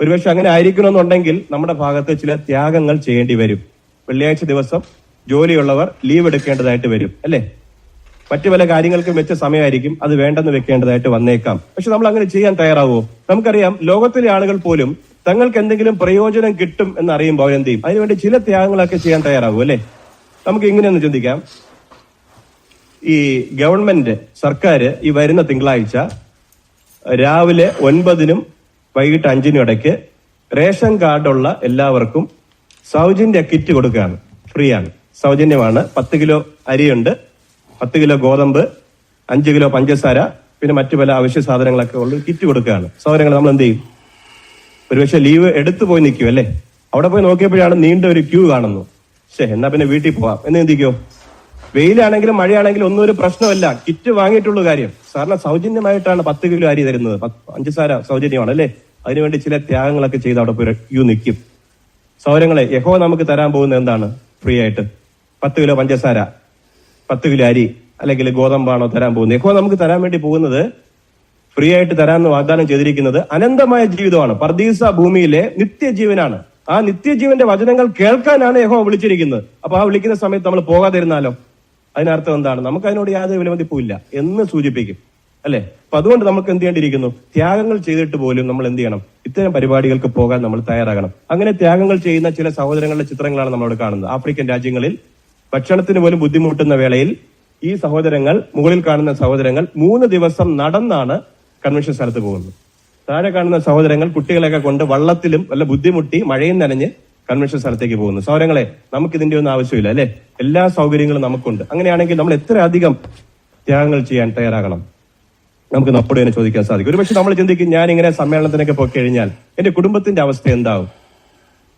ഒരുപക്ഷെ അങ്ങനെ ആയിരിക്കണമെന്നുണ്ടെങ്കിൽ നമ്മുടെ ഭാഗത്ത് ചില ത്യാഗങ്ങൾ ചെയ്യേണ്ടി വരും. വെള്ളിയാഴ്ച ദിവസം ജോലിയുള്ളവർ ലീവ് എടുക്കേണ്ടതായിട്ട് വരും അല്ലെ. മറ്റു പല കാര്യങ്ങൾക്കും വെച്ച സമയമായിരിക്കും, അത് വേണ്ടെന്ന് വെക്കേണ്ടതായിട്ട് വന്നേക്കാം. പക്ഷെ നമ്മൾ അങ്ങനെ ചെയ്യാൻ തയ്യാറാവുമോ? നമുക്കറിയാം ലോകത്തിലെ ആളുകൾ പോലും തങ്ങൾക്ക് എന്തെങ്കിലും പ്രയോജനം കിട്ടും എന്നറിയുമ്പോൾ അവരെന്ത് ചെയ്യും? അതിനുവേണ്ടി ചില ത്യാഗങ്ങളൊക്കെ ചെയ്യാൻ തയ്യാറാവും അല്ലെ. നമുക്ക് ഇങ്ങനെയൊന്ന് ചിന്തിക്കാം. ഈ ഗവൺമെന്റ് സർക്കാർ ഈ വരുന്ന തിങ്കളാഴ്ച രാവിലെ 9 വൈകിട്ട് 5 ഇടയ്ക്ക് റേഷൻ കാർഡുള്ള എല്ലാവർക്കും സൗജന്യ കിറ്റ് കൊടുക്കുകയാണ്. ഫ്രീ ആണ്, സൗജന്യമാണ്. 10 കിലോ അരിയുണ്ട്, 10 കിലോ ഗോതമ്പ്, 5 കിലോ പഞ്ചസാര, പിന്നെ മറ്റു പല അവശ്യ സാധനങ്ങളൊക്കെ ഉള്ള കിറ്റ് കൊടുക്കുകയാണ്. സൗകര്യങ്ങൾ നമ്മൾ എന്ത് ചെയ്യും? ഒരുപക്ഷെ ലീവ് എടുത്തു പോയി നിൽക്കും അല്ലെ. അവിടെ പോയി നോക്കിയപ്പോഴാണ് നീണ്ട ഒരു ക്യൂ കാണുന്നു. എന്നാ പിന്നെ വീട്ടിൽ പോവാം എന്ന് ചിന്തിക്കോ? വെയിലാണെങ്കിലും മഴയാണെങ്കിലും ഒന്നും ഒരു പ്രശ്നമല്ല, കിറ്റ് വാങ്ങിയിട്ടുള്ള കാര്യം. സാറിന് സൗജന്യമായിട്ടാണ് 10 കിലോ അരി തരുന്നത്, പഞ്ചസാര സൗജന്യമാണ് അല്ലെ. അതിനുവേണ്ടി ചില ത്യാഗങ്ങളൊക്കെ ചെയ്ത് അവിടെ പോയി ക്യൂ നിൽക്കും. സൗകര്യങ്ങളെ യഹോവ നമുക്ക് തരാൻ പോകുന്നത് എന്താണ്? ഫ്രീ ആയിട്ട് 10 കിലോ പഞ്ചസാര, 10 കിലോ അരി അല്ലെങ്കിൽ ഗോതമ്പാണോ തരാൻ പോകുന്നത്? യഹോവ നമുക്ക് തരാൻ വേണ്ടി പോകുന്നത്, ഫ്രീ ആയിട്ട് തരാമെന്ന് വാഗ്ദാനം ചെയ്തിരിക്കുന്നത് അനന്തമായ ജീവിതമാണ്. പർദീസ ഭൂമിയിലെ നിത്യജീവനാണ്. ആ നിത്യജീവന്റെ വചനങ്ങൾ കേൾക്കാനാണ് യഹോവ വിളിച്ചിരിക്കുന്നത്. അപ്പൊ ആ വിളിക്കുന്ന സമയത്ത് നമ്മൾ പോകാതിരുന്നാലോ? അതിനർത്ഥം എന്താണ്? നമുക്ക് അതിനോട് യാതൊരു വിലമതിപ്പുമില്ല എന്ന് സൂചിപ്പിക്കും അല്ലെ. അപ്പൊ അതുകൊണ്ട് നമുക്ക് എന്ത് ചെയ്യേണ്ടിയിരിക്കുന്നു? ത്യാഗങ്ങൾ ചെയ്തിട്ട് പോലും നമ്മൾ എന്ത് ചെയ്യണം? ഇത്തരം പരിപാടികൾക്ക് പോകാൻ നമ്മൾ തയ്യാറാകണം. അങ്ങനെ ത്യാഗങ്ങൾ ചെയ്യുന്ന ചില സഹോദരങ്ങളുടെ ചിത്രങ്ങളാണ് നമ്മളവിടെ കാണുന്നത്. ആഫ്രിക്കൻ രാജ്യങ്ങളിൽ ഭക്ഷണത്തിന് പോലും ബുദ്ധിമുട്ടുന്ന വേളയിൽ ഈ സഹോദരങ്ങൾ, മുകളിൽ കാണുന്ന സഹോദരങ്ങൾ 3 ദിവസം നടന്നാണ് കൺവെൻഷൻ സ്ഥലത്ത് പോകുന്നത്. താഴെ കാണുന്ന സഹോദരങ്ങൾ കുട്ടികളെയൊക്കെ കൊണ്ട് വള്ളത്തിലും വല്ല ബുദ്ധിമുട്ടി മഴയും നനഞ്ഞ് കൺവെൻഷൻ സ്ഥലത്തേക്ക് പോകുന്നു. സഹോദരങ്ങളെ, നമുക്ക് ഇതിന്റെ ഒന്നും ആവശ്യമില്ല അല്ലെ. എല്ലാ സൗകര്യങ്ങളും നമുക്കുണ്ട്. അങ്ങനെയാണെങ്കിൽ നമ്മൾ എത്ര അധികം ത്യാഗങ്ങൾ ചെയ്യാൻ തയ്യാറാകണം? നമുക്ക് നമ്മോട് തന്നെ ചോദിക്കാൻ സാധിക്കും. ഒരുപക്ഷെ നമ്മൾ ചിന്തിക്കും, ഞാൻ ഇങ്ങനെ സമ്മേളനത്തിനൊക്കെ പോയി കഴിഞ്ഞാൽ എന്റെ കുടുംബത്തിന്റെ അവസ്ഥ എന്താകും,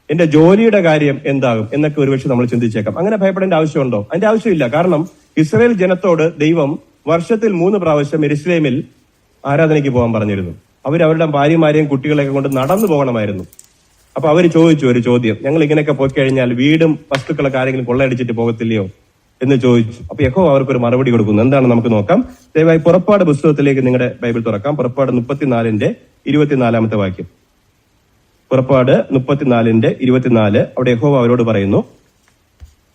എന്റെ ജോലിയുടെ കാര്യം എന്താകും എന്നൊക്കെ ഒരുപക്ഷെ നമ്മൾ ചിന്തിച്ചേക്കാം. അങ്ങനെ ഭയപ്പെടേണ്ട ആവശ്യമുണ്ടോ? അതിന്റെ ആവശ്യമില്ല. കാരണം ഇസ്രായേൽ ജനത്തോട് ദൈവം വർഷത്തിൽ 3 പ്രാവശ്യം യെരുശലേമിൽ ആരാധനയ്ക്ക് പോകാൻ പറഞ്ഞിരുന്നു. അവരുടെ ഭാര്യമാരെയും കുട്ടികളെയൊക്കെ കൊണ്ട് നടന്നു പോകണമായിരുന്നു. അപ്പൊ അവർ ചോദിച്ചു ഒരു ചോദ്യം, ഞങ്ങൾ ഇങ്ങനെയൊക്കെ പോയി കഴിഞ്ഞാൽ വീടും വസ്തുക്കളൊക്കെ ആരെങ്കിലും കൊള്ളയടിച്ചിട്ട് പോകത്തില്ലയോ എന്ന് ചോദിച്ചു. അപ്പൊ യഹോവ അവർക്കൊരു മറുപടി കൊടുക്കുന്നു. എന്താണ് നമുക്ക് നോക്കാം. ദയവായി പുറപ്പാട് പുസ്തകത്തിലേക്ക് നിങ്ങളുടെ ബൈബിൾ തുറക്കാം. പുറപ്പാട് 34:24 വാക്യം. പുറപ്പാട് 34:24. അവിടെ യഹോവ അവരോട് പറയുന്നു,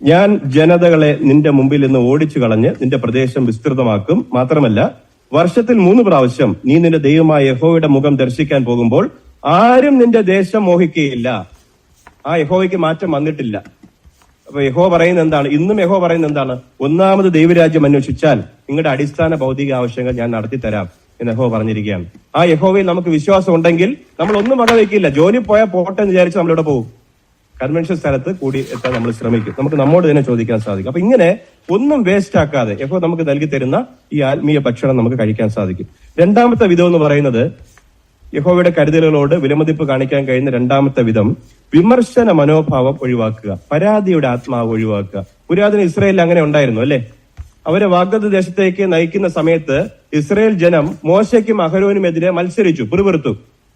ഞാൻ ജനതകളെ നിന്റെ മുമ്പിൽ നിന്ന് ഓടിച്ചു കളഞ്ഞ് നിന്റെ പ്രദേശം വിസ്തൃതമാക്കും. മാത്രമല്ല വർഷത്തിൽ 3 പ്രാവശ്യം നീ നിന്റെ ദൈവമായ യഹോവയുടെ മുഖം ദർശിക്കാൻ പോകുമ്പോൾ ആരും നിന്റെ ദേശം മോഹിക്കുകയില്ല. ആ യഹോവയ്ക്ക് മാറ്റം വന്നിട്ടില്ല. അപ്പൊ യഹോവ പറയുന്നത് എന്താണ്? ഇന്നും യഹോവ പറയുന്നത് എന്താണ്? ഒന്നാമത് ദൈവരാജ്യം അന്വേഷിച്ചാൽ നിങ്ങളുടെ അടിസ്ഥാന ഭൗതിക ആവശ്യങ്ങൾ ഞാൻ നടത്തി തരാം എന്ന് യഹോവ പറഞ്ഞിരിക്കുകയാണ്. ആ യഹോവയിൽ നമുക്ക് വിശ്വാസം ഉണ്ടെങ്കിൽ നമ്മൾ ഒന്നും വകവയ്ക്കില്ല. ജോലി പോയാൽ പോട്ടെ എന്ന് വിചാരിച്ച് നമ്മളിവിടെ പോകും. കൺവെൻഷൻ സ്ഥലത്ത് കൂടി എത്താൻ നമ്മൾ ശ്രമിക്കും. നമുക്ക് നമ്മോട് തന്നെ ചോദിക്കാൻ സാധിക്കും. അപ്പൊ ഇങ്ങനെ ഒന്നും വേസ്റ്റ് ആക്കാതെ യഹോവ നമുക്ക് നൽകി തരുന്ന ഈ ആത്മീയ ഭക്ഷണം നമുക്ക് കഴിക്കാൻ സാധിക്കും. രണ്ടാമത്തെ വിധം എന്ന് പറയുന്നത്, യഹോവയുടെ കരുതലുകളോട് വിലമതിപ്പ് കാണിക്കാൻ കഴിയുന്ന രണ്ടാമത്തെ വിധം, വിമർശന മനോഭാവം ഒഴിവാക്കുക, പരാതിയുടെ ആത്മാവ് ഒഴിവാക്കുക. പുരാതന ഇസ്രായേലിൽ അങ്ങനെ ഉണ്ടായിരുന്നു അല്ലെ. അവരെ വാഗ്ദത്ത ദേശത്തേക്ക് നയിക്കുന്ന സമയത്ത് ഇസ്രായേൽ ജനം മോശയ്ക്കും അഹരോനുമെതിരെ മത്സരിച്ചു, പിറുപിറുത്തു.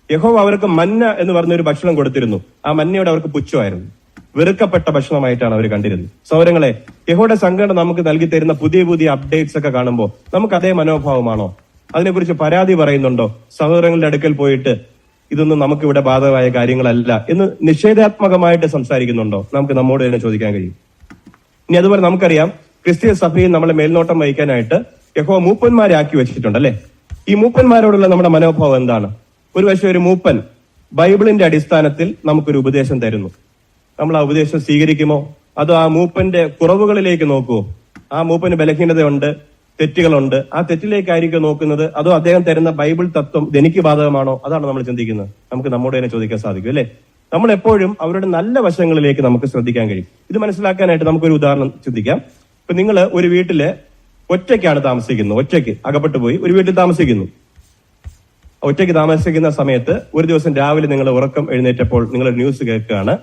യഹോവ അവർക്ക് മന്ന എന്ന് പറഞ്ഞൊരു ഭക്ഷണം കൊടുത്തിരുന്നു. ആ മന്നയോട് അവർക്ക് പുച്ഛമായിരുന്നു, വെറുക്കപ്പെട്ട ഭക്ഷണമായിട്ടാണ് അവർ കണ്ടിരുന്നത്. സൗരങ്ങളെ, യഹോവയുടെ സംഘടന നമുക്ക് നൽകി തരുന്ന പുതിയ പുതിയ അപ്ഡേറ്റ്സ് ഒക്കെ കാണുമ്പോൾ നമുക്ക് അതേ മനോഭാവമാണോ? അതിനെക്കുറിച്ച് പരാതി പറയുന്നുണ്ടോ? സഹോദരങ്ങളുടെ അടുക്കൽ പോയിട്ട് ഇതൊന്നും നമുക്ക് ഇവിടെ ബാധകമായ കാര്യങ്ങളല്ല എന്ന് നിഷേധാത്മകമായിട്ട് സംസാരിക്കുന്നുണ്ടോ? നമുക്ക് നമ്മോട് തന്നെ ചോദിക്കാൻ കഴിയും. ഇനി അതുപോലെ നമുക്കറിയാം, ക്രിസ്തീയ സഭയിൽ നമ്മളെ മേൽനോട്ടം വഹിക്കാനായിട്ട് യഹോവ മൂപ്പന്മാരെ ആക്കി വെച്ചിട്ടുണ്ട്, അല്ലെ? ഈ മൂപ്പന്മാരോടുള്ള നമ്മുടെ മനോഭാവം എന്താണ്? ഒരു പക്ഷേ ഒരു മൂപ്പൻ ബൈബിളിന്റെ അടിസ്ഥാനത്തിൽ നമുക്കൊരു ഉപദേശം തരുന്നു. നമ്മൾ ആ ഉപദേശം സ്വീകരിക്കുമോ? അതോ ആ മൂപ്പന്റെ കുറവുകളിലേക്ക് നോക്കുമോ? ആ മൂപ്പന് ബലഹീനതയുണ്ട്, തെറ്റുകളുണ്ട്, ആ തെറ്റിലേക്കായിരിക്കും നോക്കുന്നത്? അതോ അദ്ദേഹം തരുന്ന ബൈബിൾ തത്വം എനിക്ക് ബാധകമാണോ? അതാണ് നമ്മൾ ചിന്തിക്കുന്നത്. നമുക്ക് നമ്മോട് തന്നെ ചോദിക്കാൻ സാധിക്കും, അല്ലെ? നമ്മൾ എപ്പോഴും അവരുടെ നല്ല വശങ്ങളിലേക്ക് നമുക്ക് ശ്രദ്ധിക്കാൻ കഴിയും. ഇത് മനസ്സിലാക്കാനായിട്ട് നമുക്കൊരു ഉദാഹരണം ചിന്തിക്കാം. ഇപ്പൊ നിങ്ങൾ ഒരു വീട്ടില് ഒറ്റയ്ക്കാണ് താമസിക്കുന്നത്, ഒറ്റയ്ക്ക് അകപ്പെട്ടു പോയി ഒരു വീട്ടിൽ താമസിക്കുന്നു. ഒറ്റയ്ക്ക് താമസിക്കുന്ന സമയത്ത് ഒരു ദിവസം രാവിലെ നിങ്ങൾ ഉറക്കം എഴുന്നേറ്റപ്പോൾ നിങ്ങൾ ന്യൂസ് കേൾക്കുകയാണ്,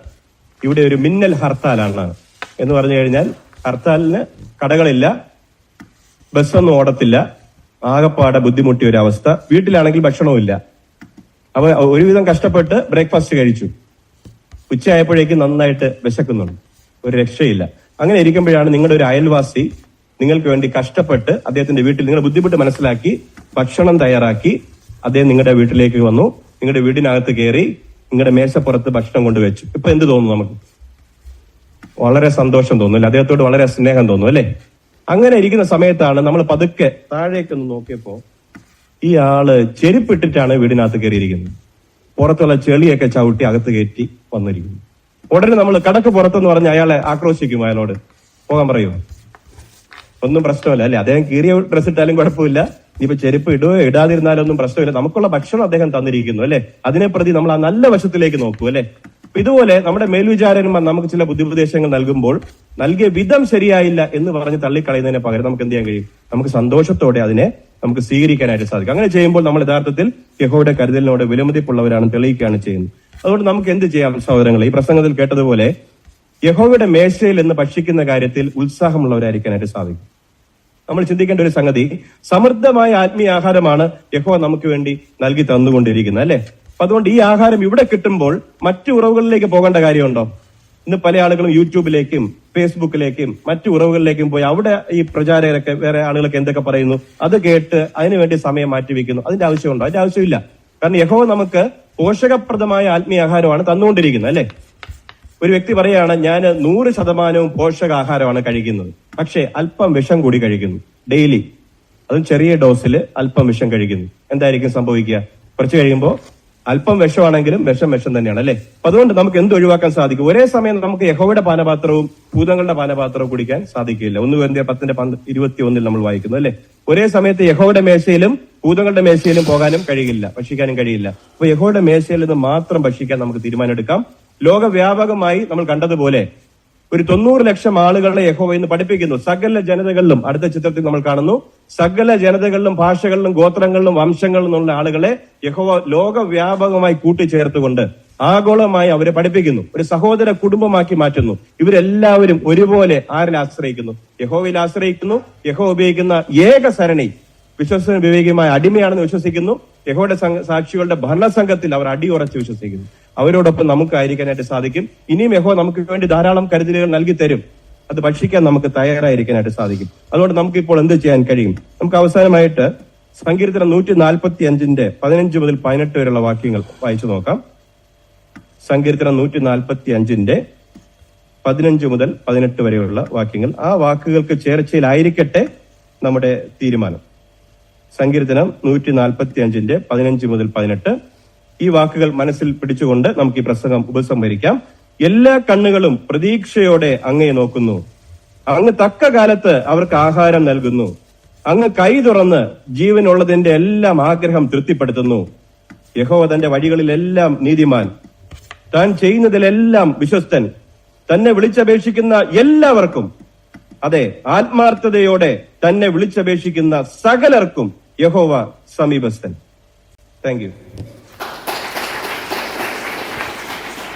ഇവിടെ ഒരു മിന്നൽ ഹർത്താലാണ് എന്ന് പറഞ്ഞു കഴിഞ്ഞാൽ ഹർത്താലിന് കടകളില്ല, ബസ്സൊന്നും ഓടത്തില്ല, ആകപ്പാടെ ബുദ്ധിമുട്ടിയ ഒരു അവസ്ഥ. വീട്ടിലാണെങ്കിൽ ഭക്ഷണവും. അപ്പൊ ഒരുവിധം കഷ്ടപ്പെട്ട് ബ്രേക്ക്ഫാസ്റ്റ് കഴിച്ചു. ഉച്ചയായപ്പോഴേക്കും നന്നായിട്ട് വിശക്കുന്നുണ്ട്, ഒരു രക്ഷയില്ല. അങ്ങനെ ഇരിക്കുമ്പോഴാണ് നിങ്ങളുടെ ഒരു അയൽവാസി നിങ്ങൾക്ക് വേണ്ടി കഷ്ടപ്പെട്ട് അദ്ദേഹത്തിന്റെ വീട്ടിൽ നിങ്ങളുടെ ബുദ്ധിമുട്ട് മനസ്സിലാക്കി ഭക്ഷണം തയ്യാറാക്കി അദ്ദേഹം നിങ്ങളുടെ വീട്ടിലേക്ക് വന്നു, നിങ്ങളുടെ വീടിനകത്ത് കയറി നിങ്ങളുടെ മേശപ്പുറത്ത് ഭക്ഷണം കൊണ്ടുവച്ചു. ഇപ്പൊ എന്ത് തോന്നുന്നു? നമുക്ക് വളരെ സന്തോഷം തോന്നുന്നു, അദ്ദേഹത്തോട് വളരെ സ്നേഹം തോന്നുന്നു, അല്ലെ? അങ്ങനെ ഇരിക്കുന്ന സമയത്താണ് നമ്മൾ പതുക്കെ താഴേക്കൊന്ന് നോക്കിയപ്പോ ഈ ആള് ചെരുപ്പിട്ടിട്ടാണ് വീടിനകത്ത് കയറിയിരിക്കുന്നത്. പുറത്തുള്ള ചെളിയൊക്കെ ചവിട്ടി അകത്ത് കയറ്റി വന്നിരിക്കുന്നു. ഉടനെ നമ്മൾ കടക്ക് പുറത്തെന്ന് പറഞ്ഞ് അയാളെ ആക്രോശിക്കും, അയാളോട് പോകാൻ പറയുമോ? ഒന്നും പ്രശ്നമല്ല, അല്ലെ? അദ്ദേഹം കീറിയ ഡ്രസ് ഇട്ടാലും കുഴപ്പമില്ല, ഇനിയിപ്പോ ചെരുപ്പ് ഇടുകയോ ഇടാതിരുന്നാലും ഒന്നും പ്രശ്നമില്ല, നമുക്കുള്ള ഭക്ഷണം അദ്ദേഹം തന്നിരിക്കുന്നു, അല്ലെ? അതിനെ പ്രതി നമ്മൾ ആ നല്ല വശത്തിലേക്ക് നോക്കൂ, അല്ലെ? ഇതുപോലെ നമ്മുടെ മേൽവിചാരന്മാർ നമുക്ക് ചില ബുദ്ധിപദേശങ്ങൾ നൽകുമ്പോൾ നൽകിയ വിധം ശരിയായില്ല എന്ന് പറഞ്ഞ് തള്ളിക്കളയുന്നതിന് പകരം നമുക്ക് എന്ത് ചെയ്യാൻ കഴിയും? നമുക്ക് സന്തോഷത്തോടെ അതിനെ നമുക്ക് സ്വീകരിക്കാനായിട്ട് സാധിക്കും. അങ്ങനെ ചെയ്യുമ്പോൾ നമ്മൾ യഥാർത്ഥത്തിൽ യഹോവയുടെ കരുതലിനോട് വിലമതിപ്പുള്ളവരാണ് തെളിയിക്കുകയാണ് ചെയ്യുന്നത്. അതുകൊണ്ട് നമുക്ക് എന്ത് ചെയ്യാം സഹോദരങ്ങളെ? ഈ പ്രസംഗത്തിൽ കേട്ടതുപോലെ യഹോവയുടെ മേശയിൽ നിന്ന് ഭക്ഷിക്കുന്ന കാര്യത്തിൽ ഉത്സാഹമുള്ളവരായിരിക്കാനായിട്ട് സാധിക്കും. നമ്മൾ ചിന്തിക്കേണ്ട ഒരു സംഗതി, സമൃദ്ധമായ ആത്മീയ ആഹാരമാണ് യഹോവ നമുക്ക് വേണ്ടി നൽകി തന്നുകൊണ്ടിരിക്കുന്നത്, അല്ലെ? അപ്പൊ അതുകൊണ്ട് ഈ ആഹാരം ഇവിടെ കിട്ടുമ്പോൾ മറ്റു ഉറവുകളിലേക്ക് പോകേണ്ട കാര്യമുണ്ടോ? ഇന്ന് പല ആളുകളും യൂട്യൂബിലേക്കും ഫേസ്ബുക്കിലേക്കും മറ്റു ഉറവുകളിലേക്കും പോയി അവിടെ ഈ പ്രചാരകരൊക്കെ വേറെ ആളുകളൊക്കെ എന്തൊക്കെ പറയുന്നു അത് കേട്ട് അതിനുവേണ്ടി സമയം മാറ്റിവെക്കുന്നു. അതിന്റെ ആവശ്യമുണ്ടോ? അതിന്റെ ആവശ്യമില്ല. കാരണം യഹോവ നമുക്ക് പോഷകപ്രദമായ ആത്മീയ ആഹാരമാണ് തന്നുകൊണ്ടിരിക്കുന്നത്, അല്ലെ? ഒരു വ്യക്തി പറയാണ്, ഞാൻ 100% പോഷകാഹാരമാണ് കഴിക്കുന്നത്, പക്ഷെ അല്പം വിഷം കൂടി കഴിക്കുന്നു ഡെയിലി, അതും ചെറിയ ഡോസിൽ അല്പം വിഷം കഴിക്കുന്നു. എന്തായിരിക്കും സംഭവിക്കുക? കുറച്ച് കഴിയുമ്പോൾ അല്പം വിഷമാണെങ്കിലും വിഷം തന്നെയാണ്, അല്ലെ? അതുകൊണ്ട് നമുക്ക് എന്ത് ഒഴിവാക്കാൻ സാധിക്കും? ഒരേ സമയം നമുക്ക് യഹോവയുടെ പാനപാത്രവും ഭൂതങ്ങളുടെ പാനപാത്രവും കുടിക്കാൻ സാധിക്കില്ല. 1:10-21 നമ്മൾ വായിക്കുന്നു, അല്ലെ? ഒരേ സമയത്ത് യഹോവയുടെ മേശയിലും ഭൂതങ്ങളുടെ മേശയിലും പോകാനും കഴിയില്ല, ഭക്ഷിക്കാനും കഴിയില്ല. അപ്പൊ യഹോവയുടെ മേശയിൽ നിന്ന് മാത്രം ഭക്ഷിക്കാൻ നമുക്ക് തീരുമാനമെടുക്കാം. ലോകവ്യാപകമായി നമ്മൾ കണ്ടതുപോലെ ഒരു 90 ലക്ഷം ആളുകളെ യഹോവ ഇന്ന് പഠിപ്പിക്കുന്നു. സകല ജനതകളിലും, അടുത്ത ചിത്രത്തിൽ നമ്മൾ കാണുന്നു, സകല ജനതകളിലും ഭാഷകളിലും ഗോത്രങ്ങളിലും വംശങ്ങളിലും നിന്നുള്ള ആളുകളെ യഹോവ ലോകവ്യാപകമായി കൂട്ടിച്ചേർത്തുകൊണ്ട് ആഗോളമായി അവരെ പഠിപ്പിക്കുന്നു, ഒരു സഹോദര കുടുംബമാക്കി മാറ്റുന്നു. ഇവരെല്ലാവരും ഒരുപോലെ ആരിൽ ആശ്രയിക്കുന്നു? യഹോവയിൽ ആശ്രയിക്കുന്നു. യഹോവ ഉപയോഗിക്കുന്ന ഏക സരണി വിശ്വസന വിവേകിയുമായ അടിമയാണെന്ന് വിശ്വസിക്കുന്നു. യഹോവയുടെ സാക്ഷികളുടെ ഭരണസംഘത്തിൽ അവർ അടിയുറച്ച് വിശ്വസിക്കുന്നു. അവരോടൊപ്പം നമുക്ക് ആയിരിക്കാനായിട്ട് സാധിക്കും. ഇനിയും യഹോവ നമുക്ക് വേണ്ടി ധാരാളം കരുതലുകൾ നൽകി തരും. അത് ഭക്ഷിക്കാൻ നമുക്ക് തയ്യാറായിരിക്കാനായിട്ട് സാധിക്കും. അതുകൊണ്ട് നമുക്ക് ഇപ്പോൾ എന്ത് ചെയ്യാൻ കഴിയും? നമുക്ക് അവസാനമായിട്ട് സങ്കീർത്തനം 145 15 മുതൽ 18 വരെയുള്ള വാക്യങ്ങൾ വായിച്ചു നോക്കാം. സങ്കീർത്തനം 145 15 മുതൽ 18 വരെയുള്ള വാക്യങ്ങൾ. ആ വാക്കുകൾക്ക് ചേർച്ചയിലായിരിക്കട്ടെ നമ്മുടെ തീരുമാനം. സങ്കീർത്തനം 145 15 മുതൽ 18. ഈ വാക്കുകൾ മനസ്സിൽ പിടിച്ചുകൊണ്ട് നമുക്ക് ഈ പ്രസംഗം ഉപസംഹരിക്കാം. എല്ലാ കണ്ണുകളും പ്രതീക്ഷയോടെ അങ്ങയെ നോക്കുന്നു. അങ്ങ് തക്ക കാലത്ത് അവർക്ക് ആഹാരം നൽകുന്നു. അങ്ങ് കൈ തുറന്ന് ജീവനുള്ളതിന്റെ എല്ലാം ആഗ്രഹം തൃപ്തിപ്പെടുത്തുന്നു. യഹോവ തന്റെ വഴികളിലെല്ലാം നീതിമാൻ, താൻ ചെയ്യുന്നതിലെല്ലാം വിശ്വസ്തൻ. തന്നെ വിളിച്ചപേക്ഷിക്കുന്ന എല്ലാവർക്കും, അതെ, ആത്മാർത്ഥതയോടെ തന്നെ വിളിച്ചപേക്ഷിക്കുന്ന സകലർക്കും യഹോവ സമീപസ്ഥൻ. Thank you.